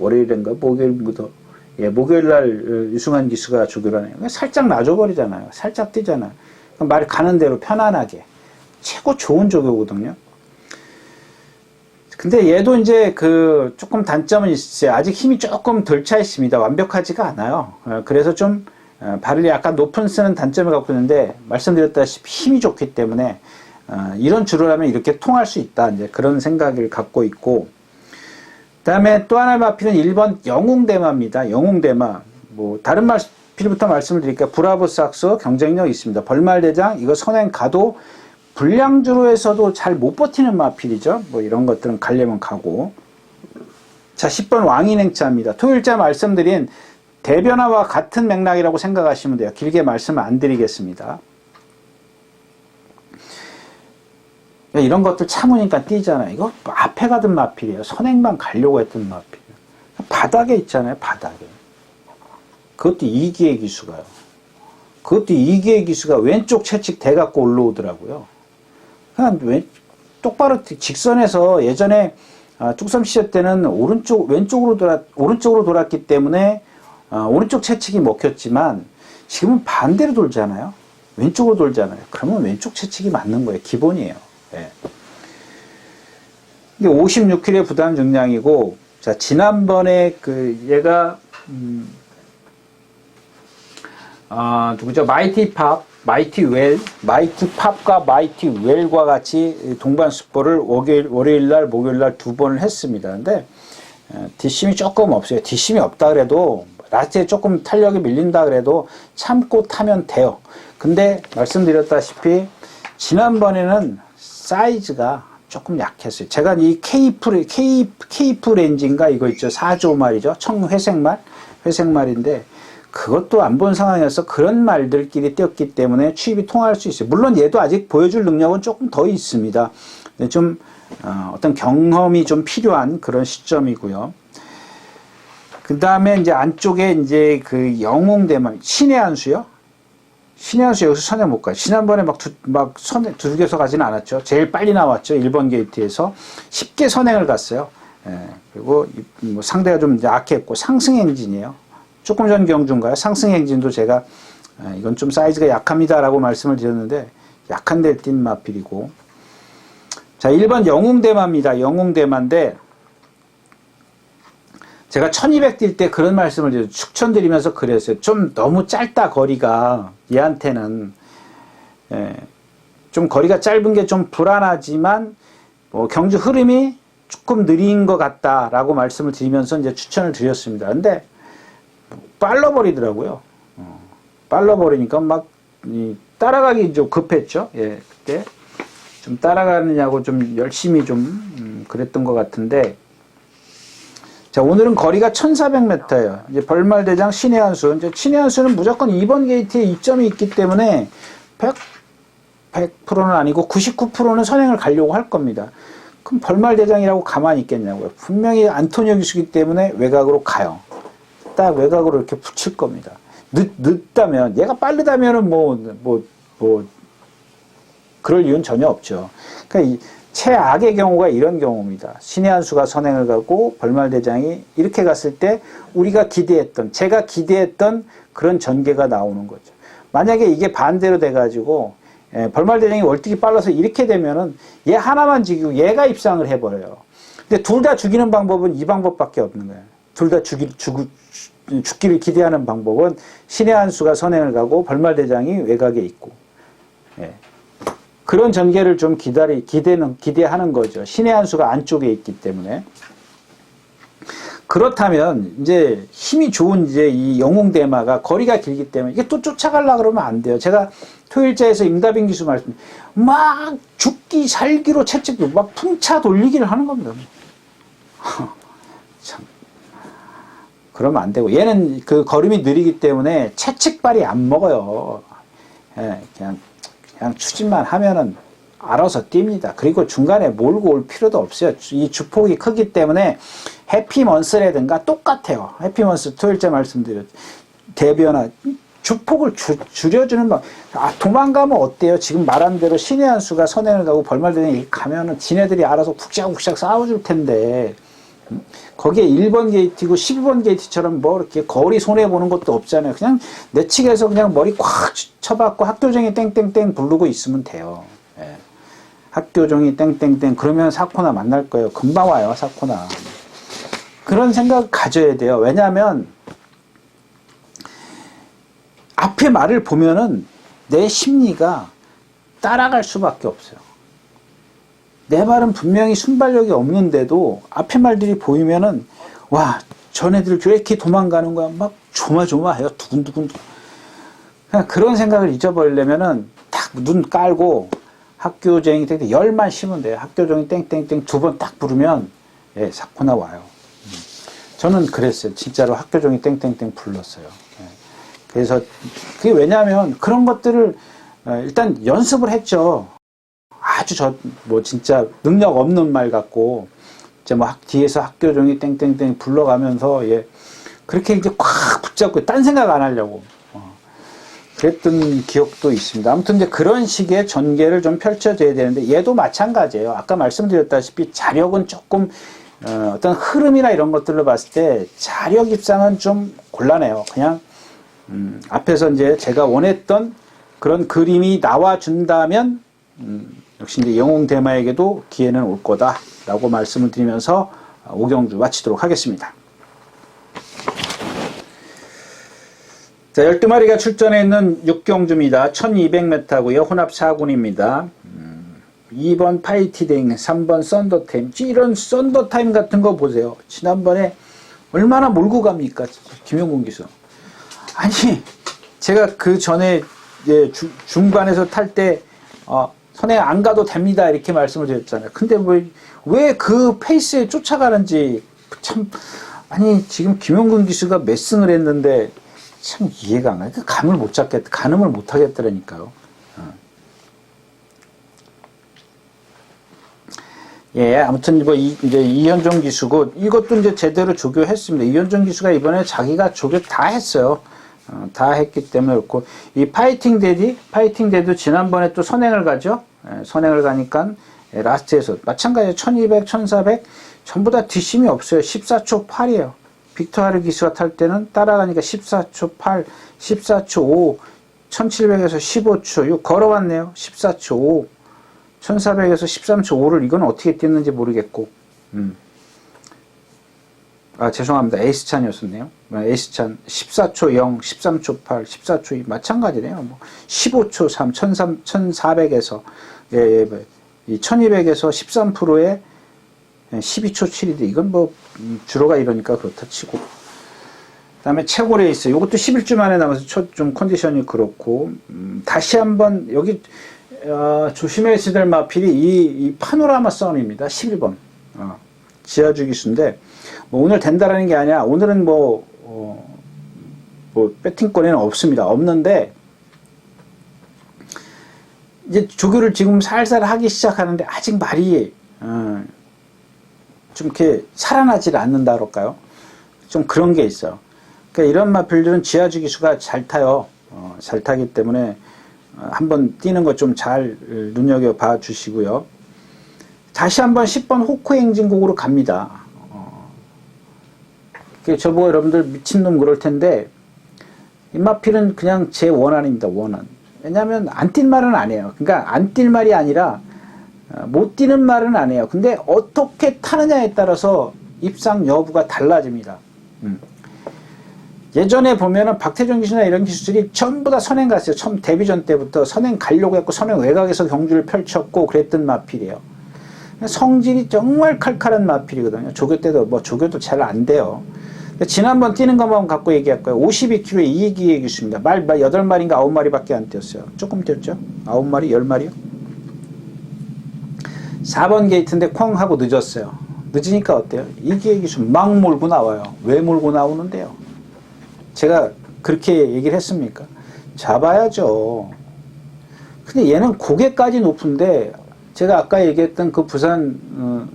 월요일인가요? 목요일부터. 목요일날 유승환 기수가 조교를 하네요. 살짝 놔줘버리잖아요. 살짝 뛰잖아요. 말 가는 대로 편안하게. 최고 좋은 조교거든요. 근데 얘도 이제 조금 단점은 있어요. 아직 힘이 조금 덜 차 있습니다. 완벽하지가 않아요. 그래서 좀 발을 약간 높은 쓰는 단점을 갖고 있는데, 말씀드렸다시피 힘이 좋기 때문에 이런 주를 하면 이렇게 통할 수 있다. 이제 그런 생각을 갖고 있고, 그 다음에 또 하나의 마필은 1번 영웅대마입니다. 영웅대마. 뭐 다른 마필부터 말씀을 드릴게요. 브라보 삭스 경쟁력 있습니다. 벌말대장 이거 선행 가도 불량주로에서도 잘 못 버티는 마필이죠. 뭐 이런 것들은 가려면 가고. 자, 10번 왕인행차입니다. 토요일자 말씀드린 대변화와 같은 맥락이라고 생각하시면 돼요. 길게 말씀을 안 드리겠습니다. 이런 것들 참으니까 뛰잖아요. 이거 앞에 가던 마필이에요. 선행만 가려고 했던 마필이에요. 바닥에 있잖아요. 바닥에. 그것도 이기의 기수가요. 그것도 이기의 기수가 왼쪽 채찍 대갖고 올라오더라고요. 그냥 똑바로 직선에서 예전에 뚝섬 시절 때는 왼쪽으로 돌았기 때문에 오른쪽 채찍이 먹혔지만 지금은 반대로 돌잖아요. 왼쪽으로 돌잖아요. 그러면 왼쪽 채찍이 맞는 거예요. 기본이에요. 예. 이게 56kg의 부담 중량이고, 자, 지난번에 얘가, 누구죠? 마이티 팝과 마이티 웰과 같이 동반 습보를 월요일 날, 목요일 날 2번을 했습니다. 근데, 뒷심이 조금 없어요. 뒷심이 없다 그래도, 라스트에 조금 탄력이 밀린다 그래도 참고 타면 돼요. 근데, 말씀드렸다시피, 지난번에는 사이즈가 조금 약했어요. 제가 이 케이프 렌즈인가 이거 있죠. 4조 말이죠. 회색말인데, 그것도 안 본 상황이어서 그런 말들끼리 뛰었기 때문에 취입이 통할 수 있어요. 물론 얘도 아직 보여줄 능력은 조금 더 있습니다. 좀 어떤 경험이 좀 필요한 그런 시점이고요. 그 다음에 이제 안쪽에 이제 그 영웅대만 신의 한수요. 신의 한수 여기서 선행 못 가요. 지난번에 막 두들겨서 가지는 않았죠. 제일 빨리 나왔죠. 1번 게이트에서 쉽게 선행을 갔어요. 예, 그리고 뭐 상대가 좀 약했고 상승 행진이에요. 조금 전 경주인가요? 상승 행진도 제가 이건 좀 사이즈가 약합니다라고 말씀을 드렸는데 약한 데 뛴 마필이고, 자 1번 영웅대마입니다. 영웅대마인데 제가 1200 뛸 때 그런 말씀을 드려요. 추천드리면서 그랬어요. 좀 너무 짧다 거리가 얘한테는. 좀 거리가 짧은 게 좀 불안하지만 경주 흐름이 조금 느린 것 같다라고 말씀을 드리면서 이제 추천을 드렸습니다. 근데 빨라버리더라고요. 빨라버리니까 막 따라가기 좀 급했죠. 예, 그때 좀 따라가느냐고 좀 열심히 좀 그랬던 것 같은데, 자 오늘은 거리가 1400m예요. 이제 벌말대장 신의 한수. 이제 신의 한수는 무조건 2번 게이트에 이점이 있기 때문에 100%는 아니고 99%는 선행을 가려고 할 겁니다. 그럼 벌말대장이라고 가만히 있겠냐고요. 분명히 안토니오 기수기 때문에 외곽으로 가요. 딱 외곽으로 이렇게 붙일 겁니다. 늦다면, 얘가 빠르다면은 그럴 이유는 전혀 없죠. 그러니까 최악의 경우가 이런 경우입니다. 신의 한수가 선행을 가고 벌말대장이 이렇게 갔을 때 제가 기대했던 그런 전개가 나오는 거죠. 만약에 이게 반대로 돼가지고, 벌말대장이 월등히 빨라서 이렇게 되면은 얘 하나만 죽이고 얘가 입상을 해버려요. 근데 둘 다 죽이는 방법은 이 방법밖에 없는 거예요. 둘 다 죽기를 기대하는 방법은 신의 한수가 선행을 가고 벌말대장이 외곽에 있고, 그런 전개를 좀 기대하는 거죠. 신의 한수가 안쪽에 있기 때문에. 그렇다면 이제 힘이 좋은 이제 이 영웅대마가 거리가 길기 때문에 이게 또 쫓아가려고 그러면 안 돼요. 제가 토일자에서 임다빈 기수 말씀, 막 죽기 살기로 채찍도 막 풍차 돌리기를 하는 겁니다. 참. 그러면 안 되고, 얘는 그 걸음이 느리기 때문에 채찍발이 안 먹어요. 그냥 추진만 하면은 알아서 뜁니다. 그리고 중간에 몰고 올 필요도 없어요. 이 주폭이 크기 때문에 해피먼스라든가 똑같아요. 해피먼스 토요일째 말씀드렸죠. 대변화 주폭을 줄여주는 방. 도망가면 어때요? 지금 말한 대로 신의 한수가 선행을 가고 벌말대장이 가면은 지네들이 알아서 국샥국샥 싸워줄 텐데, 거기에 1번 게이트고 12번 게이트처럼 뭐 이렇게 거리 손해보는 것도 없잖아요. 그냥 내측에서 그냥 머리 콱 쳐박고 학교종이 땡땡땡 부르고 있으면 돼요. 학교종이 땡땡땡 그러면 사코나 만날 거예요. 금방 와요, 사코나. 그런 생각 가져야 돼요. 왜냐하면 앞에 말을 보면은 내 심리가 따라갈 수밖에 없어요. 내 말은 분명히 순발력이 없는데도 앞에 말들이 보이면은 와, 저네들 왜 이렇게 도망가는 거야? 막 조마조마해요. 두근두근. 그냥 그런 생각을 잊어버리려면은 딱 눈 깔고 학교종이 땡땡 열만 쉬면 돼요. 학교종이 땡땡땡 2번 딱 부르면 사코나 와요. 저는 그랬어요. 진짜로 학교종이 땡땡땡 불렀어요. 그래서 그게 왜냐하면 그런 것들을 일단 연습을 했죠. 아주 진짜 능력 없는 말 같고, 이제 뒤에서 학교종이 땡땡땡 불러가면서, 그렇게 이제 콱 붙잡고, 딴 생각 안 하려고. 그랬던 기억도 있습니다. 아무튼 이제 그런 식의 전개를 좀 펼쳐줘야 되는데, 얘도 마찬가지예요. 아까 말씀드렸다시피 자력은 조금, 어떤 흐름이나 이런 것들로 봤을 때 자력 입상은 좀 곤란해요. 그냥 앞에서 이제 제가 원했던 그런 그림이 나와준다면 역시 이제 영웅대마에게도 기회는 올 거다라고 말씀을 드리면서 오경주 마치도록 하겠습니다. 자, 12마리가 출전해 있는 6경주입니다. 1200m고요. 혼합 4군입니다. 2번 파이티딩, 3번 썬더타임. 이런 썬더타임 같은 거 보세요. 지난번에 얼마나 몰고 갑니까? 김용군 기수. 아니, 제가 그 전에 중반에서 탈 때 선행 안 가도 됩니다 이렇게 말씀을 드렸잖아요. 근데 왜 그 페이스에 쫓아가는지 참, 아니 지금 김용근 기수가 몇 승을 했는데 참 이해가 안 가요. 가늠을 못 하겠더라니까요. 예, 아무튼 이제 이현종 기수고 이것도 이제 제대로 조교했습니다. 이현종 기수가 이번에 자기가 조교 다 했어요. 다 했기 때문에 그렇고 이 파이팅 데도 지난번에 또 선행을 가죠. 선행을 가니까 라스트에서 마찬가지로 1200, 1400 전부 다 뒷심이 없어요. 14초 8이에요. 빅터 하르 기수가 탈 때는 따라가니까 14초 8, 14초 5, 1700에서 15초 6 걸어왔네요. 14초 5, 1400에서 13초 5를 이건 어떻게 뛰었는지 모르겠고 죄송합니다. 에이스찬이었었네요. 에이스찬 14초 0, 13초 8, 14초 2 마찬가지네요. 15초 3, 1400에서 이 1200에서 13%에 12초 7인데 이건 주로가 이러니까 그렇다 치고 그 다음에 최고 레이스 이것도 11주 만에 남아서 좀 컨디션이 그렇고 다시 한번 여기 조심해야 될 마필이 이 파노라마 선입니다. 11번 지하주 기수인데 오늘 된다라는 게 아니라 오늘은 배팅권에는 없는데 이제 조교를 지금 살살 하기 시작하는데 아직 말이 좀 이렇게 살아나질 않는다 그럴까요? 좀 그런 게 있어요. 그러니까 이런 마필들은 지하주 기수가 잘 타요. 잘 타기 때문에 한번 뛰는 거 좀 잘 눈여겨봐 주시고요. 다시 한번 10번 호크 행진곡으로 갑니다. 저보고 여러분들 미친놈 그럴 텐데 이 마필은 그냥 제 원안입니다. 원안. 왜냐하면 안 뛸 말은 안 해요. 그러니까 안 뛸 말이 아니라 못 뛰는 말은 안 해요. 근데 어떻게 타느냐에 따라서 입상 여부가 달라집니다. 예전에 보면은 박태종 기수나 이런 기수들이 전부 다 선행 갔어요. 처음 데뷔전 때부터 선행 가려고 했고 선행 외곽에서 경주를 펼쳤고 그랬던 마필이에요. 성질이 정말 칼칼한 마필이거든요. 조교 때도 조교도 잘 안 돼요. 지난번 뛰는 것만 갖고 얘기할 거예요. 52kg에 이기의 기수입니다. 말 8마리인가 9마리밖에 안 뛰었어요. 조금 뛰었죠? 9마리? 10마리요? 4번 게이트인데 쾅 하고 늦었어요. 늦으니까 어때요? 이기의 기수 막 몰고 나와요. 왜 몰고 나오는데요? 제가 그렇게 얘기를 했습니까? 잡아야죠. 근데 얘는 고개까지 높은데 제가 아까 얘기했던 그 부산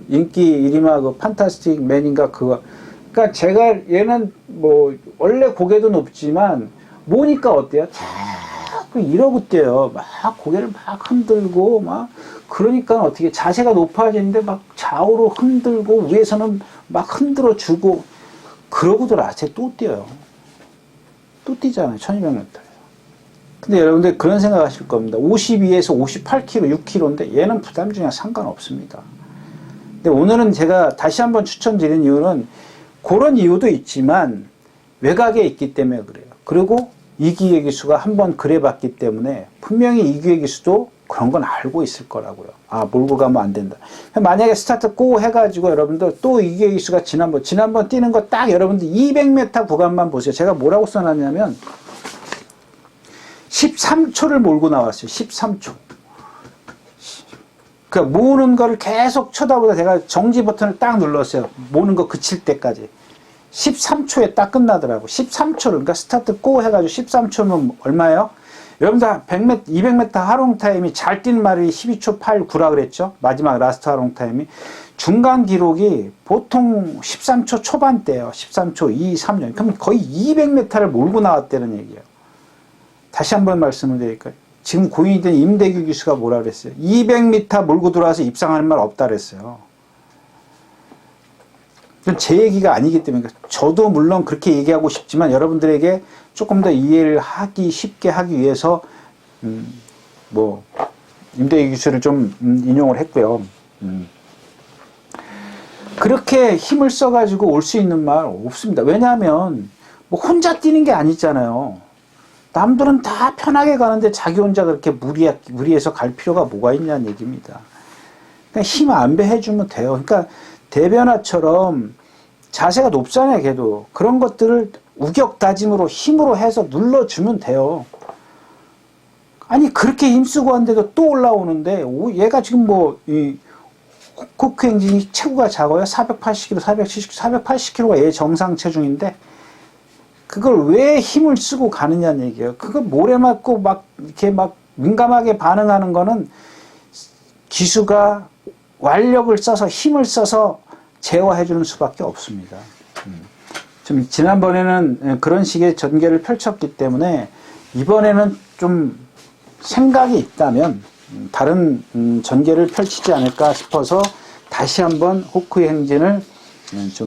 인기 이리마 그 판타스틱 맨인가 그거 그러니까 제가 얘는 원래 고개도 높지만 모니까 어때요? 자꾸 이러고 뛰어요. 막 고개를 막 흔들고 막 그러니까 어떻게 자세가 높아지는데 막 좌우로 흔들고 위에서는 막 흔들어 주고 그러고더라. 쟤 또 뛰어요. 또 뛰잖아요. 1200m. 근데 여러분들 그런 생각 하실 겁니다. 52에서 58kg, 6kg인데 얘는 부담 중에 상관없습니다. 근데 오늘은 제가 다시 한번 추천드린 이유는 그런 이유도 있지만 외곽에 있기 때문에 그래요. 그리고 이기의 기수가 한번 그래봤기 때문에 분명히 이기의 기수도 그런 건 알고 있을 거라고요. 몰고 가면 안 된다. 만약에 스타트 고 해가지고 여러분들 또 이기의 기수가 지난번 뛰는 거 딱 여러분들 200m 구간만 보세요. 제가 뭐라고 써놨냐면 13초를 몰고 나왔어요. 13초. 그러니까 모으는 거를 계속 쳐다보다 제가 정지 버튼을 딱 눌렀어요. 모으는 거 그칠 때까지. 13초에 딱 끝나더라고. 13초를, 그러니까 스타트 고 해가지고 13초면 얼마예요? 여러분들 100m, 200m 하롱 타임이 잘 뛴 말이 12초 8, 9라 그랬죠? 마지막 라스트 하롱 타임이. 중간 기록이 보통 13초 초반대예요. 13초 2, 3년. 그럼 거의 200m를 몰고 나왔다는 얘기예요. 다시 한번 말씀을 드릴까요? 지금 고인이 된 임대규 기수가 뭐라 그랬어요? 200m 몰고 들어와서 입상하는 말 없다 그랬어요. 이건 제 얘기가 아니기 때문에 저도 물론 그렇게 얘기하고 싶지만 여러분들에게 조금 더 이해를 하기 쉽게 하기 위해서 뭐 임대기 기술을 좀 인용을 했고요. 그렇게 힘을 써가지고 올 수 있는 말 없습니다. 왜냐하면 뭐 혼자 뛰는 게 아니잖아요. 남들은 다 편하게 가는데 자기 혼자 그렇게 무리해서 갈 필요가 뭐가 있냐는 얘기입니다. 그냥 힘 안배해주면 돼요. 그러니까 대변화처럼 자세가 높잖아요, 걔도. 그런 것들을 우격다짐으로 힘으로 해서 눌러주면 돼요. 아니, 그렇게 힘쓰고 한데도 또 올라오는데, 얘가 지금 뭐, 코크 엔진이 체구가 작아요. 480kg, 470kg, 480kg가 얘 정상 체중인데, 그걸 왜 힘을 쓰고 가느냐는 얘기예요. 그걸 모래 맞고 막, 이렇게 막 민감하게 반응하는 거는 기수가 완력을 써서 힘을 써서 제어해주는 수밖에 없습니다. 좀 지난번에는 그런 식의 전개를 펼쳤기 때문에 이번에는 좀 생각이 있다면 다른 전개를 펼치지 않을까 싶어서 다시 한번 호크의 행진을 좀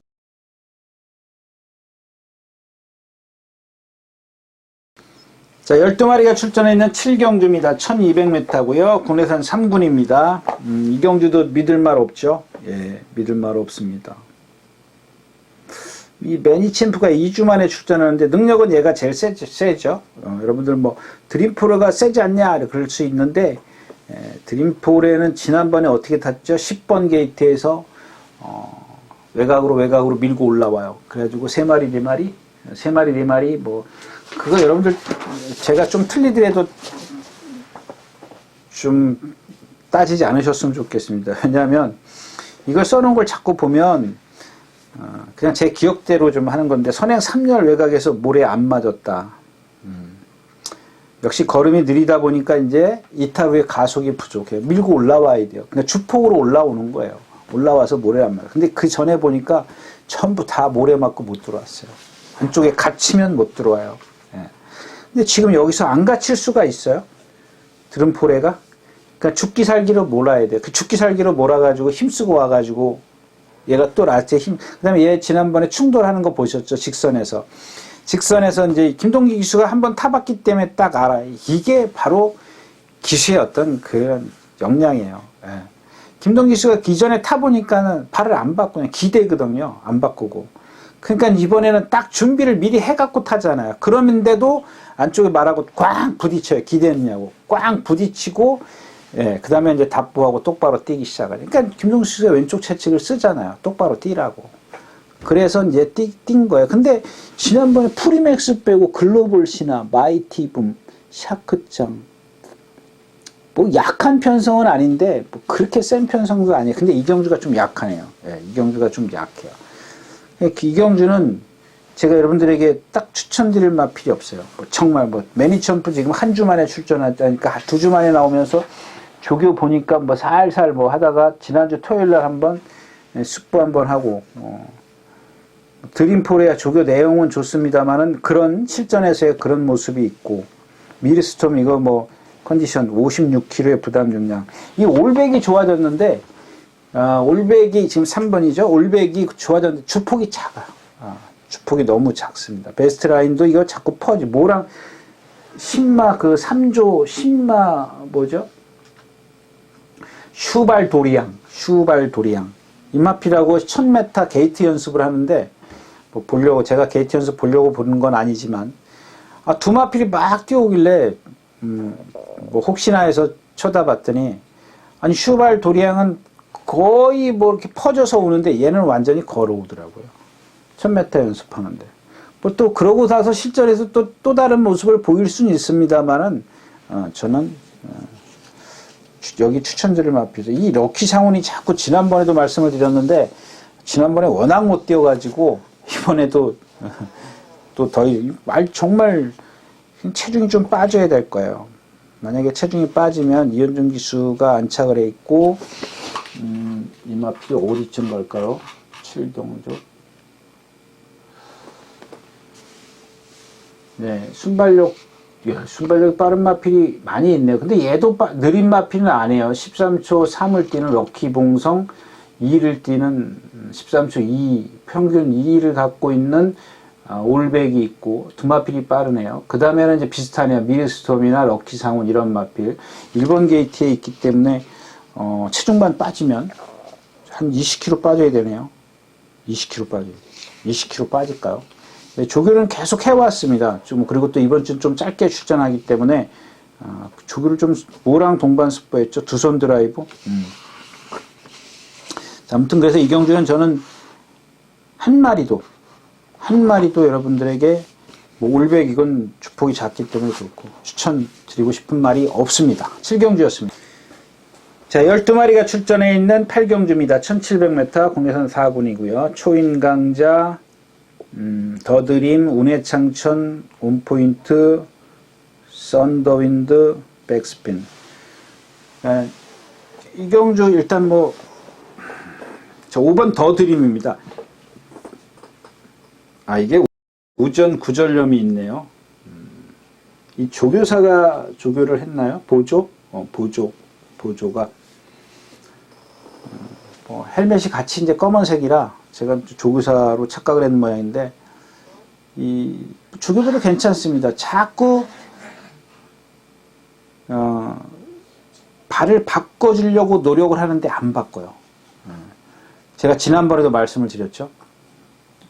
자, 12마리가 출전해 있는 7경주입니다. 1200m고요. 국내산 3군입니다. 이 경주도 믿을 말 없죠. 예, 믿을 말 없습니다. 이 매니챔프가 2주 만에 출전하는데 능력은 얘가 제일 세죠. 여러분들 뭐 드림포레가 세지 않냐 그럴 수 있는데 드림포레는 지난번에 어떻게 탔죠? 10번 게이트에서 외곽으로 밀고 올라와요. 그래가지고 3마리 4마리 뭐 그거 여러분들 제가 좀 틀리더라도 좀 따지지 않으셨으면 좋겠습니다. 왜냐하면 이걸 써놓은 걸 자꾸 보면 그냥 제 기억대로 좀 하는 건데 선행 3열 외곽에서 모래 안 맞았다. 역시 걸음이 느리다 보니까 이제 이탈 후에 가속이 부족해요. 밀고 올라와야 돼요. 그러니까 주폭으로 올라오는 거예요. 올라와서 모래 안 맞아요. 근데 그 전에 보니까 전부 다 모래 맞고 못 들어왔어요. 한쪽에 갇히면 못 들어와요. 예. 근데 지금 여기서 안 갇힐 수가 있어요. 드럼포레가. 그러니까 죽기 살기로 몰아야 돼요. 그 죽기 살기로 몰아가지고 힘쓰고 와가지고 얘가 또 라스트에 그 다음에 얘 지난번에 충돌하는 거 보셨죠? 직선에서 이제 김동기 기수가 한번 타봤기 때문에 딱 알아요. 이게 바로 기수의 어떤 그런 역량이에요. 예. 김동기 기수가 기존에 타보니까는 발을 안 바꾸냐. 기대거든요. 안 바꾸고. 그러니까 이번에는 딱 준비를 미리 해갖고 타잖아요. 그러는데도 안쪽에 말하고 꽝 부딪혀요. 기대했냐고. 꽝 부딪히고 예, 그 다음에 이제 답부하고 똑바로 뛰기 시작하죠. 그러니까 김동수 씨가 왼쪽 채찍을 쓰잖아요. 똑바로 뛰라고. 그래서 이제 뛴 거예요. 근데 지난번에 프리맥스 빼고 글로벌 신화, 마이티붐, 샤크짱, 뭐 약한 편성은 아닌데 뭐 그렇게 센 편성도 아니에요. 근데 이경주가 좀 약하네요. 예, 이경주가 좀 약해요. 이경주는 제가 여러분들에게 딱 추천드릴 맛 필요 없어요. 뭐 정말 뭐 매니첨프 지금 한 주 만에 출전하니까 2주 만에 나오면서 조교 보니까 뭐 살살 뭐 하다가 지난주 토요일날 한번 숙부 한번 하고 드림포레야 조교 내용은 좋습니다만은 그런 실전에서의 그런 모습이 있고 미르스톰 이거 뭐 컨디션 56kg의 부담 중량 이 올백이 좋아졌는데 올백이 지금 3번이죠. 올백이 좋아졌는데 주폭이 작아요. 주폭이 너무 작습니다. 베스트 라인도 이거 자꾸 퍼지 뭐랑 신마 그 3조 신마 뭐죠? 슈발 도리양 이마피라고 1000m 게이트 연습을 하는데 뭐 보려고 제가 게이트 연습 보려고 보는 건 아니지만 두마필이 막 뛰어오길래 뭐 혹시나 해서 쳐다봤더니 아니 슈발 도리양은 거의 뭐 이렇게 퍼져서 오는데 얘는 완전히 걸어오더라고요. 1000m 연습하는데 뭐 또 그러고 나서 실전에서 또 다른 모습을 보일 수는 있습니다만은 저는 여기 추천드릴 마필이죠. 이 럭키 상훈이 자꾸 지난번에도 말씀을 드렸는데 지난번에 워낙 못 뛰어가지고 이번에도 또 더 정말 체중이 좀 빠져야 될 거예요. 만약에 체중이 빠지면 이현준 기수가 안착을 해 있고 이 마필이 어디쯤 갈까요? 7경주 네, 순발력 빠른 마필이 많이 있네요. 근데 얘도 느린 마필은 아니에요. 13초 3을 뛰는 럭키 봉성 2위를 뛰는 13초 2 평균 2위를 갖고 있는 올백이 있고 두 마필이 빠르네요. 그 다음에는 이제 비슷하네요. 미르스톰이나 럭키상훈 이런 마필. 일본 게이트에 있기 때문에 체중만 빠지면 한 20kg 빠져야 되네요. 20kg 빠져요. 20kg 빠질까요? 네, 조교는 계속 해왔습니다. 좀 그리고 또 이번 주는 좀 짧게 출전하기 때문에 조교를 좀 모랑 동반습보했죠. 두 손 드라이브. 아무튼 그래서 이경주는 저는 한 마리도 여러분들에게 뭐 올백 이건 주폭이 작기 때문에 그렇고 추천드리고 싶은 말이 없습니다. 7경주였습니다. 자, 12마리가 출전해 있는 8경주입니다. 1700m 국내선 4군이고요. 초인강자, 더드림, 운해창천, 온포인트, 썬더윈드, 백스핀. 이경주 일단 뭐 5번 더드림입니다. 이게 우전 구절염이 있네요. 이 조교사가 조교를 했나요? 보조? 보조가 헬멧이 같이 이제 검은색이라 제가 조교사로 착각을 했는 모양인데 이 조교들도 괜찮습니다. 자꾸 발을 바꿔주려고 노력을 하는데 안 바꿔요. 제가 지난번에도 말씀을 드렸죠.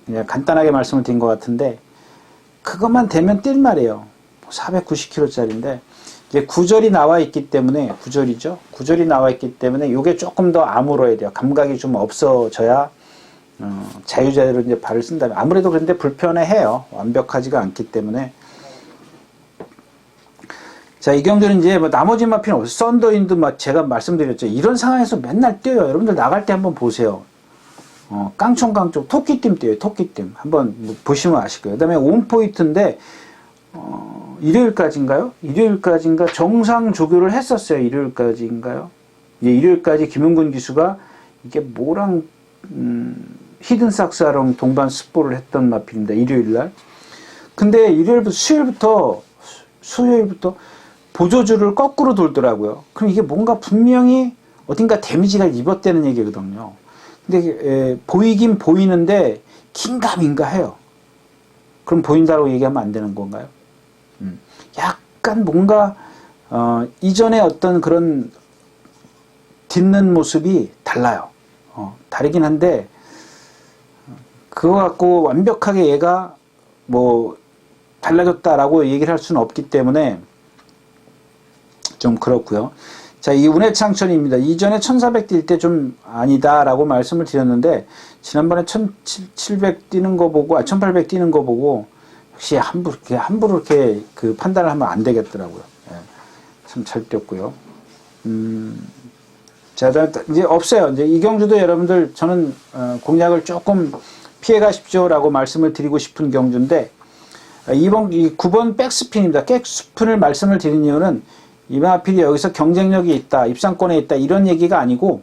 그냥 간단하게 말씀을 드린 것 같은데 그것만 되면 뛸 말이에요. 490kg짜리인데 이제 구절이 나와 있기 때문에 구절이 나와 있기 때문에 이게 조금 더 아물어야 돼요. 감각이 좀 없어져야 자유자재로 이제 발을 쓴다면 아무래도 그런데 불편해해요. 완벽하지가 않기 때문에. 자, 이경주는 이제 뭐 나머지 마필은 없어요. 썬더윈드 제가 말씀드렸죠. 이런 상황에서 맨날 뛰어요. 여러분들 나갈 때 한번 보세요. 깡총깡총 토끼팀 뛰어요. 토끼팀 한번 보시면 아실 거예요. 그 다음에 온포인트인데 일요일까지인가요? 일요일까지인가 정상 조교를 했었어요. 일요일까지인가요? 일요일까지 김은근 기수가 이게 뭐랑 히든삭스랑 동반 스포를 했던 마필입니다. 일요일날. 근데 일요일부터 수요일부터 보조줄을 거꾸로 돌더라고요. 그럼 이게 뭔가 분명히 어딘가 데미지가 입었다는 얘기거든요. 근데 보이긴 보이는데 긴가민가 해요. 그럼 보인다고 얘기하면 안 되는 건가요? 약간 뭔가 이전에 어떤 그런 딛는 모습이 달라요. 다르긴 한데 그거 갖고 완벽하게 얘가 뭐 달라졌다라고 얘기를 할 수는 없기 때문에 좀 그렇고요. 자, 이 운해창천입니다. 이전에 1400 뛸 때 좀 아니다라고 말씀을 드렸는데 지난번에 1700 뛰는 거 보고 1800 뛰는 거 보고 역시 함부로 이렇게 그 판단을 하면 안 되겠더라고요. 참 잘 뛰었고요. 자, 이제 없어요. 이제 이경주도 여러분들 저는 공략을 조금 피해 가십시오라고 말씀을 드리고 싶은 경주인데 이 9번 백스핀입니다. 백스핀을 말씀을 드린 이유는 이 마필이 여기서 경쟁력이 있다, 입상권에 있다 이런 얘기가 아니고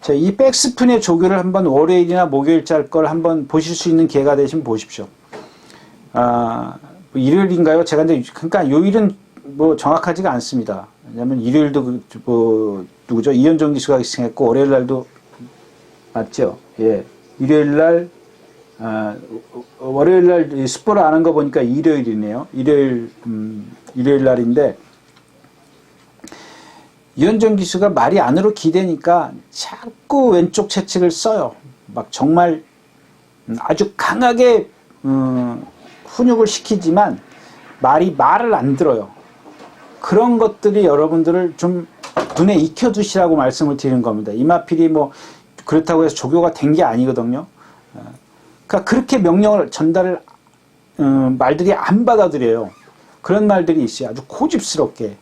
자, 이 백스핀의 조교를 한번 월요일이나 목요일째 할 걸 한번 보실 수 있는 기회가 되시면 보십시오. 일요일인가요? 제가 근데 그러니까 요일은 뭐 정확하지가 않습니다. 왜냐면 일요일도 누구죠? 이현종 기수가 승했고 월요일 날도 맞죠? 예, 일요일 날 월요일 날 스포를 아는 거 보니까 일요일이네요. 일요일 날인데 이현종 기수가 말이 안으로 기대니까 자꾸 왼쪽 채찍을 써요. 막 정말 아주 강하게 훈육을 시키지만 말을 안 들어요. 그런 것들이 여러분들을 좀 눈에 익혀두시라고 말씀을 드리는 겁니다. 이마필이 뭐 그렇다고 해서 조교가 된 게 아니거든요. 그러니까 그렇게 명령을 전달을 말들이 안 받아들여요. 그런 말들이 있어요. 아주 고집스럽게.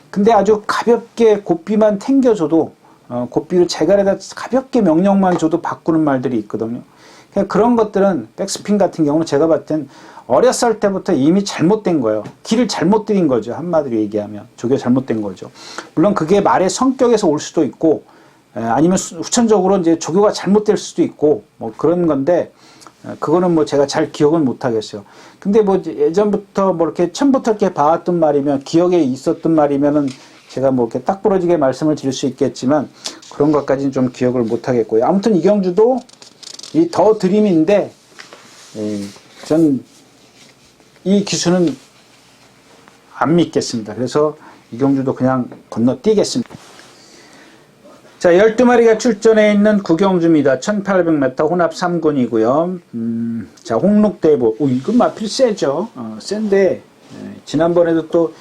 근데 아주 가볍게 고삐만 탱겨줘도 고삐로 재갈에다 가볍게 명령만 줘도 바꾸는 말들이 있거든요. 그러니까 그런 것들은 백스핀 같은 경우는 제가 봤을 땐 어렸을 때부터 이미 잘못된 거예요. 길을 잘못 들인 거죠. 한마디로 얘기하면 조교 잘못된 거죠. 물론 그게 말의 성격에서 올 수도 있고 아니면 후천적으로 이제 조교가 잘못될 수도 있고 뭐 그런 건데 그거는 뭐 제가 잘 기억은 못 하겠어요. 근데 뭐 예전부터 뭐 이렇게 처음부터 이렇게 봐왔던 말이면 기억에 있었던 말이면은 제가 뭐 이렇게 딱 부러지게 말씀을 드릴 수 있겠지만 그런 것까지는 좀 기억을 못 하겠고요. 아무튼 이경주도 이 더 드림인데, 전 이 기수는 안 믿겠습니다. 그래서 이경주도 그냥 건너뛰겠습니다. 자, 12마리가 출전해 있는 구경주입니다. 1800m 혼합 3군이고요. 자, 홍록대보. 이거 마필 세죠. 센데, 지난번에도 또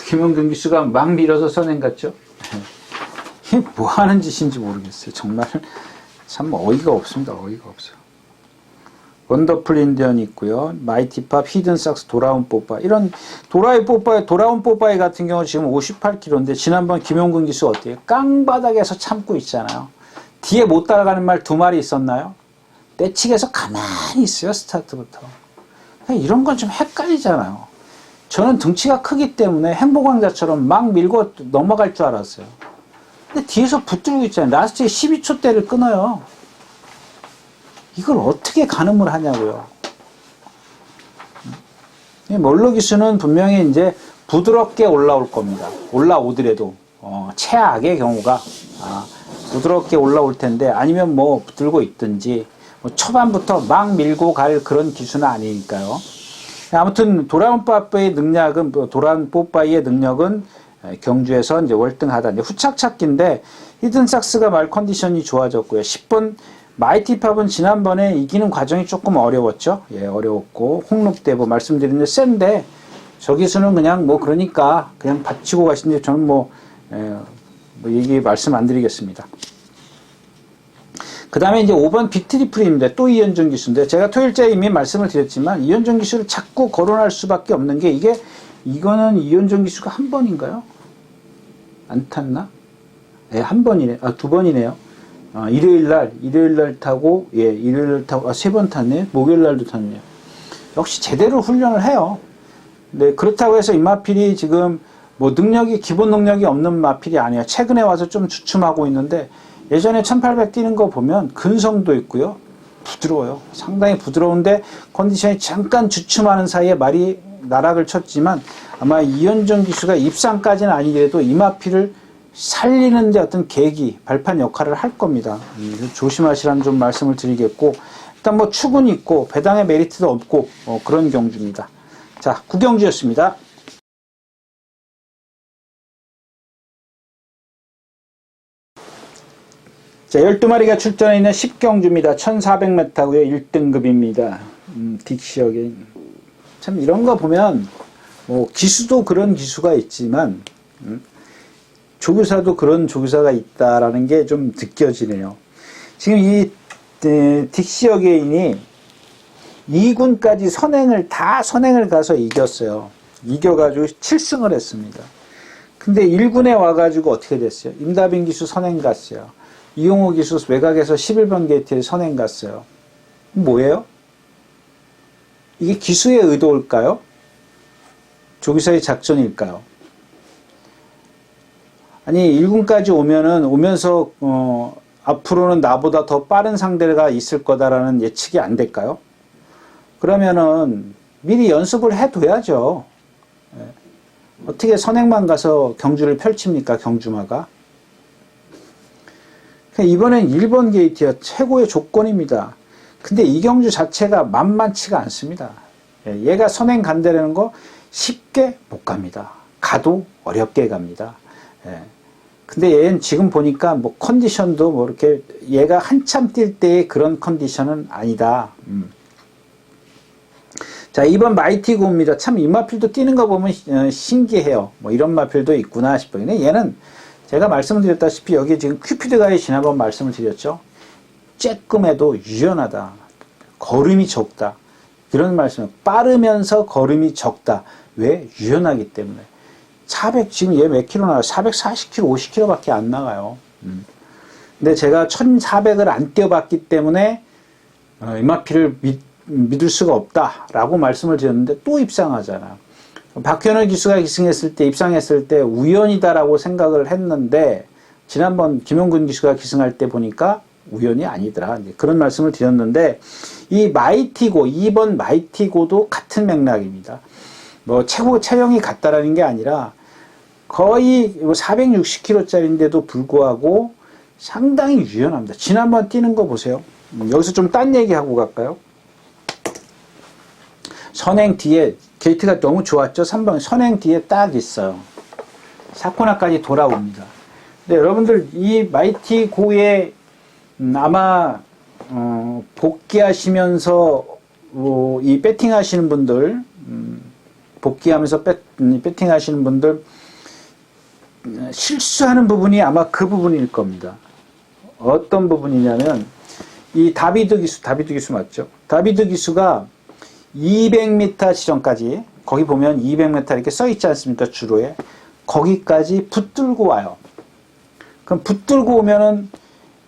김용근 기수가 막 밀어서 선행 갔죠. 이게 뭐 하는 짓인지 모르겠어요. 정말 참 어이가 없습니다. 어이가 없어. 원더풀 인디언이 있고요. 마이티팝, 히든삭스, 돌아온 뽀빠이. 이런 돌아온 뽀빠이 같은 경우 지금 58kg인데 지난번 김용근 기수 어때요? 깡바닥에서 참고 있잖아요. 뒤에 못 따라가는 말 2마리 있었나요? 떼치기에서 가만히 있어요. 스타트부터. 이런 건 좀 헷갈리잖아요. 저는 등치가 크기 때문에 행보강자처럼 막 밀고 넘어갈 줄 알았어요. 근데 뒤에서 붙들고 있잖아요. 라스트에 12초대를 끊어요. 이걸 어떻게 가늠을 하냐고요. 멀로 기수는 분명히 이제 부드럽게 올라올 겁니다. 올라오더라도 최악의 경우가 부드럽게 올라올 텐데 아니면 뭐 붙들고 있든지 초반부터 막 밀고 갈 그런 기수는 아니니까요. 아무튼 돌아온 뽀빠이의 능력은 경주에서 이제 월등하다. 이제 후착 찾기인데 히든삭스가 말 컨디션이 좋아졌고요. 10번 마이티팝은 지난번에 이기는 과정이 조금 어려웠죠. 예, 어려웠고 홍록대보 말씀드린 데 센데 저 기수는 그냥 뭐 그러니까 그냥 받치고 가신데 저는 뭐 얘기 말씀 안 드리겠습니다. 그 다음에 이제 5번 빅트리플입니다. 또 이현종 기수인데 제가 토요일째 이미 말씀을 드렸지만 이현종 기수를 자꾸 거론할 수밖에 없는 게 이거는 이현종 기수가 한 번인가요? 안 탔나? 네, 한 번이네. 2번이네요. 일요일날 타고, 일요일날 타고, 3번 탔네. 목요일날도 탔네요. 역시 제대로 훈련을 해요. 근데 그렇다고 해서 임마필이 지금 뭐 기본 능력이 없는 마필이 아니에요. 최근에 와서 좀 주춤하고 있는데, 예전에 1800 뛰는 거 보면 근성도 있고요. 부드러워요. 상당히 부드러운데, 컨디션이 잠깐 주춤하는 사이에 말이 나락을 쳤지만, 아마 이현정 기수가 입상까지는 아니더라도 임마필을 살리는데 어떤 계기, 발판 역할을 할 겁니다. 조심하시라는 좀 말씀을 드리겠고, 일단 뭐 축은 있고, 배당의 메리트도 없고, 그런 경주입니다. 자, 구경주였습니다. 자, 12마리가 출전해 있는 10경주입니다. 1400m고요. 1등급입니다. 딕시어게. 참, 이런 거 보면, 뭐, 기수도 그런 기수가 있지만, 조교사도 그런 조교사가 있다라는 게 좀 느껴지네요. 지금 이 딕시 어게인이 2군까지 선행을 가서 이겼어요. 이겨가지고 7승을 했습니다. 근데 1군에 와가지고 어떻게 됐어요? 임다빈 기수 선행 갔어요. 이용호 기수 외곽에서 11번 게이트에 선행 갔어요. 뭐예요? 이게 기수의 의도일까요? 조교사의 작전일까요? 아니 1군까지 오면서 앞으로는 나보다 더 빠른 상대가 있을 거다라는 예측이 안 될까요? 그러면은 미리 연습을 해둬야죠. 어떻게 선행만 가서 경주를 펼칩니까? 경주마가. 이번엔 1번 게이트야 최고의 조건입니다. 근데 이 경주 자체가 만만치가 않습니다. 얘가 선행 간다라는 거 쉽게 못 갑니다. 가도 어렵게 갑니다. 근데 얘는 지금 보니까 뭐 컨디션도 뭐 이렇게 얘가 한참 뛸 때의 그런 컨디션은 아니다. 자, 2번 마이티고입니다. 참 이 마필도 뛰는 거 보면 신기해요. 뭐 이런 마필도 있구나 싶어요. 근데 얘는 제가 말씀드렸다시피 여기 지금 큐피드가에 지난번 말씀을 드렸죠. 쬐끔해도 유연하다. 걸음이 적다. 이런 말씀을 빠르면서 걸음이 적다. 왜? 유연하기 때문에. 400 지금 얘 몇 킬로 나와요? 440킬로, 50킬로밖에 안 나가요. 근데 제가 1400을 안 뛰어봤기 때문에 임마필을 믿을 수가 없다라고 말씀을 드렸는데 또 입상하잖아요. 박현우 기수가 입상했을 때 우연이다라고 생각을 했는데 지난번 김용근 기수가 기승할 때 보니까 우연이 아니더라. 그런 말씀을 드렸는데 이 마이티고 2번 마이티고도 같은 맥락입니다. 뭐 체형이 같다라는 게 아니라 거의 460kg짜리인데도 불구하고 상당히 유연합니다. 지난번 뛰는 거 보세요. 여기서 좀 딴 얘기하고 갈까요? 선행 뒤에 게이트가 너무 좋았죠. 3번 선행 뒤에 딱 있어요. 4코너까지 돌아옵니다. 근데 여러분들 이 마이티 고에 아마 복귀하시면서 이 배팅 하시는 분들 복귀하면서 배팅 하시는 분들 실수하는 부분이 아마 그 부분일 겁니다. 어떤 부분이냐면 이 다비드 기수 맞죠? 다비드 기수가 200m 지점까지 거기 보면 200m 이렇게 써 있지 않습니까? 주로에 거기까지 붙들고 와요. 그럼 붙들고 오면은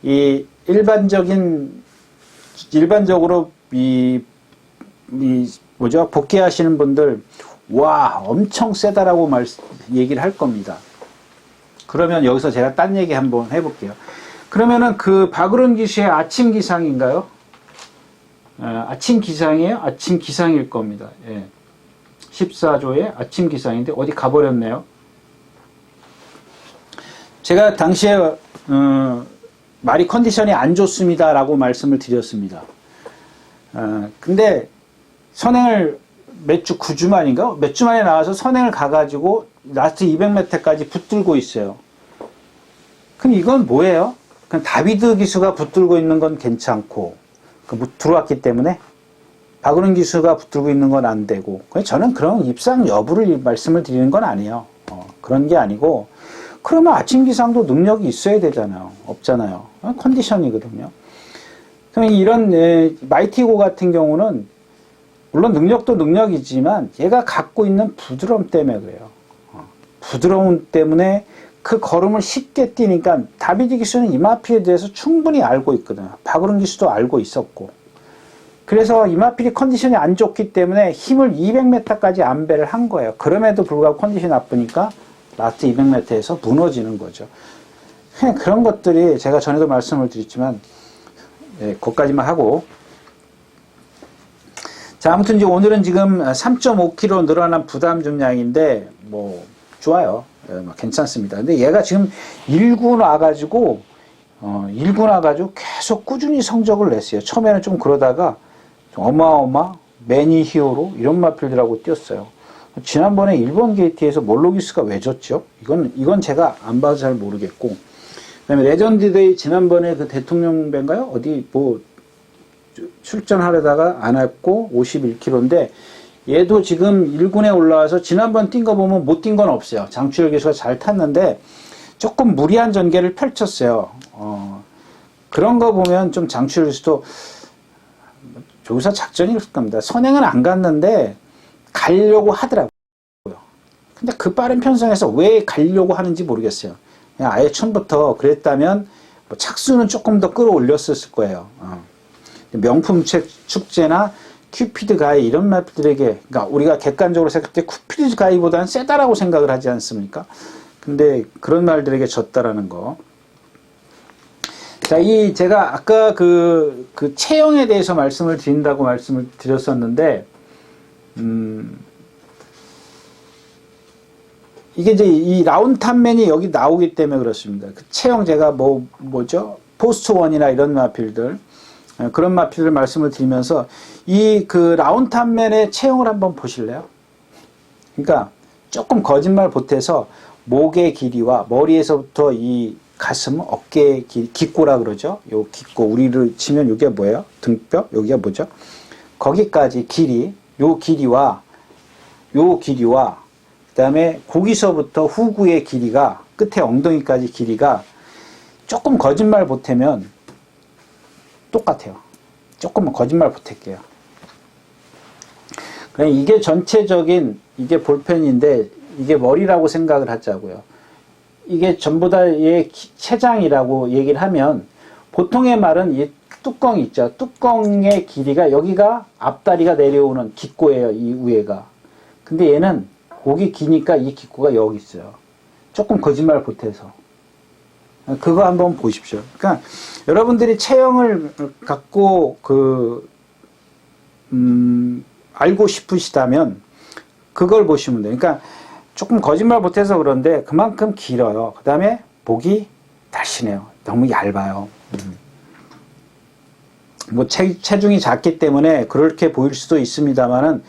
이 일반적으로 뭐죠? 복귀하시는 분들 와 엄청 세다라고 얘기를 할 겁니다. 그러면 여기서 제가 딴 얘기 한번 해볼게요. 그러면은 그 박으론 기수의 아침 기상인가요? 아침 기상이에요? 아침 기상일 겁니다. 예. 14조의 아침 기상인데 어디 가버렸네요. 제가 당시에 말이 컨디션이 안 좋습니다 라고 말씀을 드렸습니다. 근데 선행을 몇 주, 9주 만인가? 몇 주 만에 나와서 선행을 가가지고 라스트 200m까지 붙들고 있어요. 그럼 이건 뭐예요? 그냥 다비드 기수가 붙들고 있는 건 괜찮고 들어왔기 때문에 박으론 기수가 붙들고 있는 건 안 되고 저는 그런 입상 여부를 말씀을 드리는 건 아니에요. 그런 게 아니고 그러면 아침 기상도 능력이 있어야 되잖아요. 없잖아요. 컨디션이거든요. 그럼 이런 마이티고 같은 경우는 물론 능력도 능력이지만 얘가 갖고 있는 부드러움 때문에 그래요. 부드러움 때문에 그 걸음을 쉽게 뛰니까 다비드 기수는 이마피에 대해서 충분히 알고 있거든요. 박으론 기수도 알고 있었고 그래서 이마필이 컨디션이 안 좋기 때문에 힘을 200m까지 안배를 한 거예요. 그럼에도 불구하고 컨디션이 나쁘니까 라스트 200m에서 무너지는 거죠. 그런 것들이 제가 전에도 말씀을 드렸지만 거기까지만 하고 자 아무튼 이제 오늘은 지금 3.5kg 늘어난 부담 중량인데 뭐 좋아요. 괜찮습니다. 근데 얘가 지금 1군 와가지고 계속 꾸준히 성적을 냈어요. 처음에는 좀 그러다가 어마어마 매니 히어로 이런 마필들하고 뛰었어요. 지난번에 일본 게이트에서 몰로기스가 왜 졌죠? 이건 제가 안 봐서 잘 모르겠고 그다음에 레전드데이 지난번에 그 대통령배인가요? 어디 뭐 출전하려다가 안 왔고 51kg인데 얘도 지금 1군에 올라와서 지난번 뛴 거 보면 못 뛴 건 없어요. 장추열 기수가 잘 탔는데 조금 무리한 전개를 펼쳤어요. 그런 거 보면 좀 장추열 기수도 조사 작전이 있을 겁니다. 선행은 안 갔는데 가려고 하더라고요. 근데 그 빠른 편성에서 왜 가려고 하는지 모르겠어요. 그냥 아예 처음부터 그랬다면 뭐 착수는 조금 더 끌어올렸을 거예요. 명품 축제나 큐피드 가이 이런 말들에게 그러니까 우리가 객관적으로 생각할 때 큐피드 가이보다는 세다라고 생각을 하지 않습니까? 근데 그런 말들에게 졌다라는 거. 자, 제가 아까 그 체형에 대해서 말씀을 드린다고 말씀을 드렸었는데, 이게 이제 이 라운탑맨이 여기 나오기 때문에 그렇습니다. 그 체형 제가 뭐죠? 포스트 원이나 이런 마필들, 그런 마필들 말씀을 드리면서 이 그 라운탑맨의 체형을 한번 보실래요? 그러니까 조금 거짓말 보태서 목의 길이와 머리에서부터 이 가슴, 어깨 길이, 기꼬라 그러죠. 요 기꼬, 우리를 치면 이게 뭐예요? 등뼈? 여기가 뭐죠? 거기까지 길이, 요 길이와 그 다음에 거기서부터 후구의 길이가, 끝에 엉덩이까지 길이가 조금 거짓말 보태면 똑같아요. 조금만 거짓말 보탤게요. 그냥 이게 전체적인, 이게 볼펜인데, 이게 머리라고 생각을 하자고요. 이게 전부 다 얘 체장이라고 얘기를 하면, 보통의 말은 이 뚜껑이 있죠. 뚜껑의 길이가, 여기가 앞다리가 내려오는 기꼬예요, 이 위에가. 근데 얘는 목이 기니까 이 기꼬가 여기 있어요. 조금 거짓말 보태서. 그거 한번 보십시오. 그러니까, 여러분들이 체형을 갖고, 알고 싶으시다면, 그걸 보시면 돼요. 그러니까, 조금 거짓말 못해서 그런데 그만큼 길어요. 그 다음에 목이 날씬해요. 너무 얇아요. 뭐 체중이 작기 때문에 그렇게 보일 수도 있습니다만은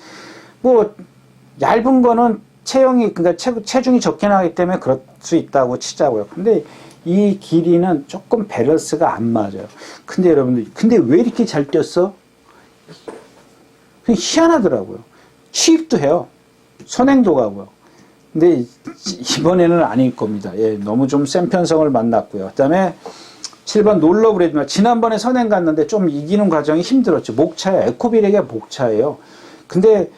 뭐 얇은 거는 그러니까 체중이 적게 나기 때문에 그럴 수 있다고 치자고요. 근데 이 길이는 조금 밸런스가 안 맞아요. 근데 여러분들, 근데 왜 이렇게 잘 뛰었어? 희한하더라고요. 취입도 해요. 선행도 가고요. 근데 이번에는 아닐 겁니다. 예, 너무 좀 센 편성을 만났고요. 그 다음에 7번 놀러브레드만 지난번에 선행 갔는데 좀 이기는 과정이 힘들었죠. 목차예요. 에코빌에게 목차예요. 근데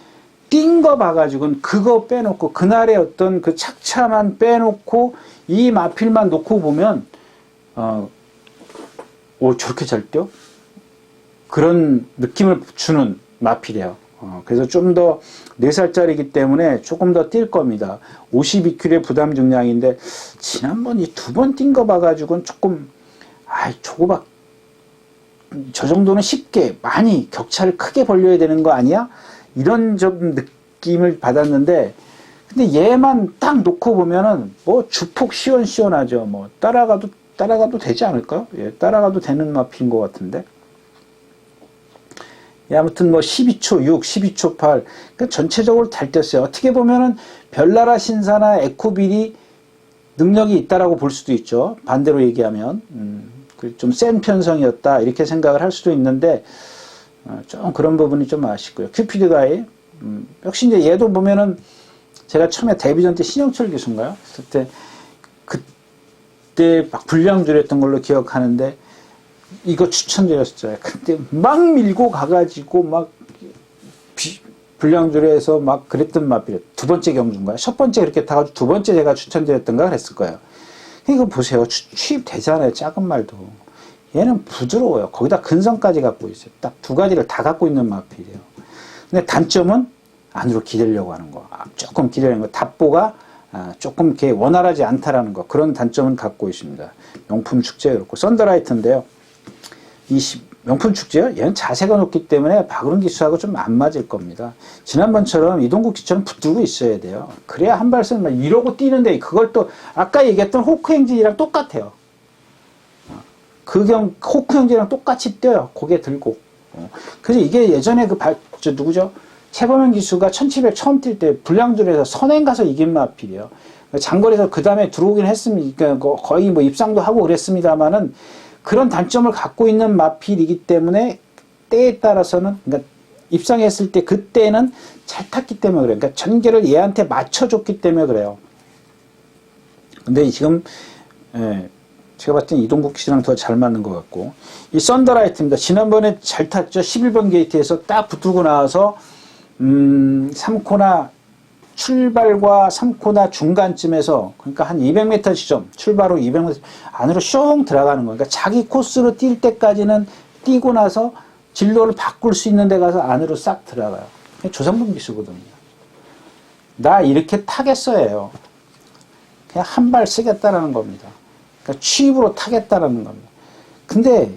뛴 거 봐가지고는 그거 빼놓고 그날의 어떤 그 착차만 빼놓고 이 마필만 놓고 보면 저렇게 잘 뛰어? 그런 느낌을 주는 마필이에요. 그래서 좀 더 4살짜리이기 때문에 조금 더 뛸 겁니다. 52kg의 부담 중량인데 지난번 이 2번 뛴 거 봐가지고는 조금 저 정도는 쉽게 많이 격차를 크게 벌려야 되는 거 아니야? 이런 좀 느낌을 받았는데 근데 얘만 딱 놓고 보면은 뭐 주폭 시원시원하죠. 뭐 따라가도 되지 않을까요? 예, 따라가도 되는 마필인 것 같은데. 예, 아무튼 뭐 12초 6, 12초 8. 그러니까 전체적으로 잘 뛰었어요. 어떻게 보면은 별나라 신사나 에코빌이 능력이 있다라고 볼 수도 있죠. 반대로 얘기하면 좀 센 편성이었다 이렇게 생각을 할 수도 있는데 좀 그런 부분이 좀 아쉽고요. 큐피드가이 역시 이제 얘도 보면은 제가 처음에 데뷔전 때 신영철 기수인가요? 그때 막 불량주랬던 걸로 기억하는데 이거 추천드렸어요. 그때 막 밀고 가가지고 막 불량주에서 막 그랬던 마필. 2번째 경주인가요? 첫 번째 그렇게 타가지고 2번째 제가 추천드렸던가 그랬을 거예요. 이거 보세요. 취입되잖아요. 작은 말도. 얘는 부드러워요. 거기다 근성까지 갖고 있어요. 딱 2가지를 다 갖고 있는 마필이에요. 근데 단점은 안으로 기대려고 하는 거. 조금 기대려는 거. 답보가 조금 이렇게 원활하지 않다라는 거. 그런 단점은 갖고 있습니다. 명품 축제 그렇고. 썬더라이트인데요. 명품 축제요? 얘는 자세가 높기 때문에 박은훈 기수하고 좀 안 맞을 겁니다. 지난번처럼 이동국 기수처럼 붙들고 있어야 돼요. 그래야 한 발씩 막 이러고 뛰는데 그걸 또 아까 얘기했던 호크 행진이랑 똑같아요. 호크 행진이랑 똑같이 뛰어요. 고개 들고. 그래서 이게 예전에 누구죠? 최범현 기수가 1700 처음 뛸 때 불량줄에서 선행 가서 이긴 마필이에요. 장거리에서 그 다음에 들어오긴 했습니다. 거의 뭐 입상도 하고 그랬습니다만은 그런 단점을 갖고 있는 마필이기 때문에 때에 따라서는 그러니까 입상했을 때 그때는 잘 탔기 때문에 그래요. 그러니까 전개를 얘한테 맞춰줬기 때문에 그래요. 근데 지금 제가 봤을 땐 이동국 씨랑 더 잘 맞는 것 같고 이 썬더라이트입니다. 지난번에 잘 탔죠. 11번 게이트에서 딱 붙들고 나와서 3코나 출발과 3코나 중간쯤에서 그러니까 한 200m 지점 출발 후 200m 안으로 슝 들어가는 거예요. 그러니까 자기 코스로 뛸 때까지는 뛰고 나서 진로를 바꿀 수 있는 데 가서 안으로 싹 들어가요. 조상범 기수거든요. 나 이렇게 타겠어요. 그냥 한 발 쓰겠다라는 겁니다. 그러니까 취입으로 타겠다라는 겁니다. 근데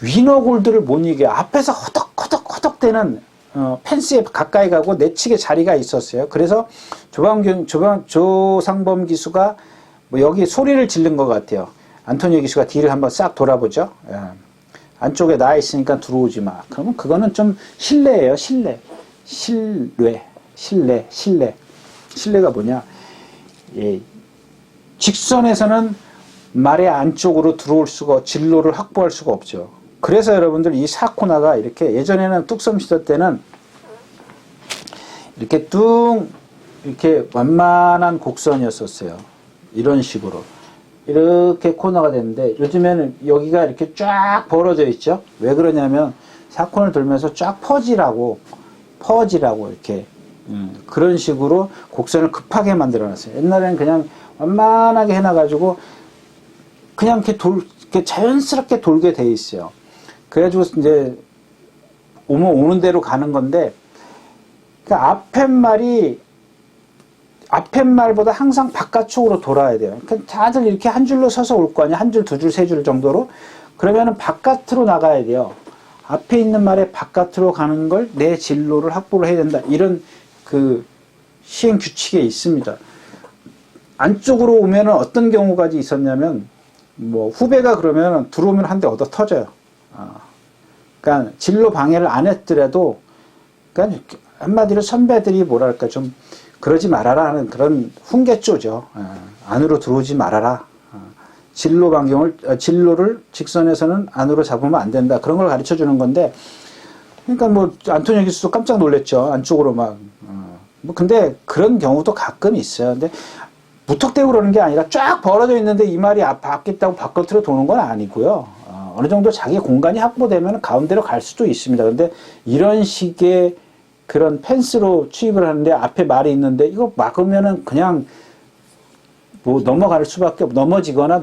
위너 골드를 못 이겨 앞에서 허덕허덕 되는 펜스에 가까이 가고 내측에 자리가 있었어요. 그래서 조상범 기수가 뭐 여기 소리를 지른 것 같아요. 안토니오 기수가 뒤를 한번 싹 돌아보죠. 예. 안쪽에 나와 있으니까 들어오지 마. 그러면 그거는 좀 신뢰예요. 신뢰가 뭐냐? 예. 직선에서는 말의 안쪽으로 들어올 수가 진로를 확보할 수가 없죠. 그래서 여러분들 이 4코나가 이렇게 예전에는 뚝섬 시절 때는 이렇게 이렇게 완만한 곡선이었었어요. 이런 식으로. 이렇게 코너가 됐는데 요즘에는 여기가 이렇게 쫙 벌어져 있죠. 왜 그러냐면 4코너를 돌면서 쫙 퍼지라고 이렇게 그런 식으로 곡선을 급하게 만들어 놨어요. 옛날에는 그냥 완만하게 해놔가지고 그냥 이렇게 자연스럽게 돌게 돼 있어요. 그래가지고 이제 오는 대로 가는 건데 그 앞팻말보다 항상 바깥쪽으로 돌아야 돼요. 그러니까 다들 이렇게 한 줄로 서서 올 거 아니야. 한 줄, 2줄, 3줄 정도로. 그러면은 바깥으로 나가야 돼요. 앞에 있는 말의 바깥으로 가는 걸 내 진로를 확보를 해야 된다. 이런 그 시행 규칙에 있습니다. 안쪽으로 오면은 어떤 경우까지 있었냐면, 뭐, 후배가 그러면 들어오면 한 대 얻어 터져요. 그러니까 진로 방해를 안 했더라도, 그러니까 한마디로 선배들이 뭐랄까 좀 그러지 말아라 하는 그런 훈계조죠. 안으로 들어오지 말아라. 진로를 직선에서는 안으로 잡으면 안 된다. 그런 걸 가르쳐 주는 건데, 그러니까 뭐, 안토니오 기수도 깜짝 놀랐죠. 안쪽으로 막. 뭐, 근데 그런 경우도 가끔 있어요. 근데 무턱대고 그러는 게 아니라 쫙 벌어져 있는데 이 말이 바뀌었다고 바깥으로 도는 건 아니고요. 어느 정도 자기 공간이 확보되면 가운데로 갈 수도 있습니다. 근데 이런 식의 그런 펜스로 취입을 하는데 앞에 말이 있는데 이거 막으면은 그냥 뭐 넘어갈 수밖에 넘어지거나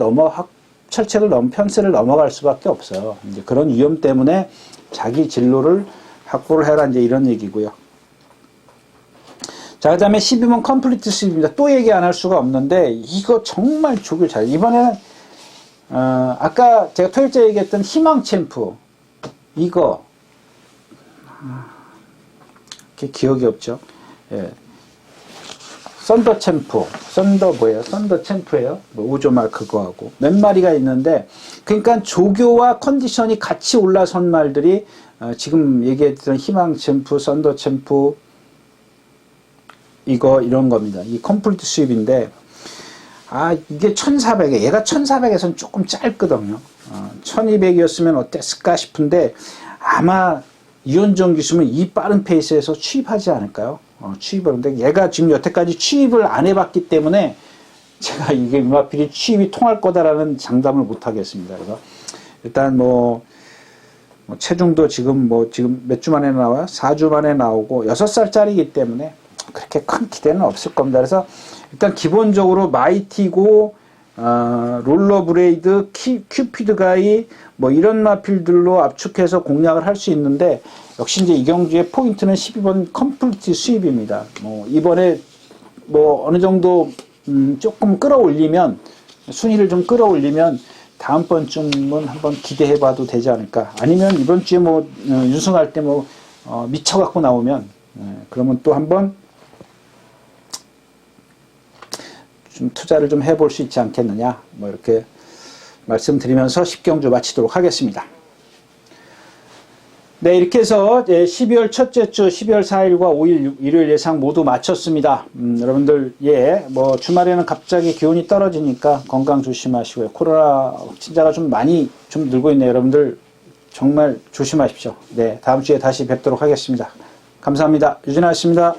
철책을 펜스를 넘어갈 수밖에 없어요. 이제 그런 위험 때문에 자기 진로를 확보를 해라 이제 이런 얘기고요. 자, 그 다음에 12번 컴플리트 스윕입니다. 또 얘기 안 할 수가 없는데 이거 정말 조교 잘. 이번에는 아까 제가 토요일째 얘기했던 희망 챔프 이거 기억이 없죠. 예. 썬더 챔프, 썬더 챔프예요. 뭐 우조말 그거하고 몇 마리가 있는데, 그러니까 조교와 컨디션이 같이 올라선 말들이 지금 얘기했던 희망 챔프, 썬더 챔프 이런 겁니다. 이 컴플리트 스윕인데, 이게 1400에 얘가 1400에서는 조금 짧거든요. 1200이었으면 어땠을까 싶은데 아마 이현정 교수는 이 빠른 페이스에서 취입하지 않을까요? 취입을. 근데 얘가 지금 여태까지 취입을 안 해봤기 때문에 제가 이게 음악필이 취입이 통할 거다라는 장담을 못 하겠습니다. 그래서 일단 뭐 체중도 지금 몇 주 만에 나와요? 4주 만에 나오고 6살짜리이기 때문에 그렇게 큰 기대는 없을 겁니다. 그래서 일단 기본적으로 마이티고 롤러브레이드, 큐피드 가이 뭐 이런 마필들로 압축해서 공략을 할 수 있는데, 역시 이제 이 경주의 포인트는 12번 컴플리트 스윕입니다. 뭐 이번에 뭐 어느 정도 조금 끌어올리면, 순위를 좀 끌어올리면 다음번쯤은 한번 기대해봐도 되지 않을까. 아니면 이번 주에 뭐 유승할 때 뭐 미쳐갖고 나오면 그러면 또 한번 좀 투자를 좀 해볼 수 있지 않겠느냐, 뭐 이렇게 말씀드리면서 10경주 마치도록 하겠습니다. 네, 이렇게 해서 12월 첫째 주 12월 4일과 5일 일요일 예상 모두 마쳤습니다. 여러분들 뭐 주말에는 갑자기 기온이 떨어지니까 건강 조심하시고요. 코로나 확진자가 좀 많이 늘고 있네요. 여러분들 정말 조심하십시오. 네, 다음 주에 다시 뵙도록 하겠습니다. 감사합니다. 유진아였습니다.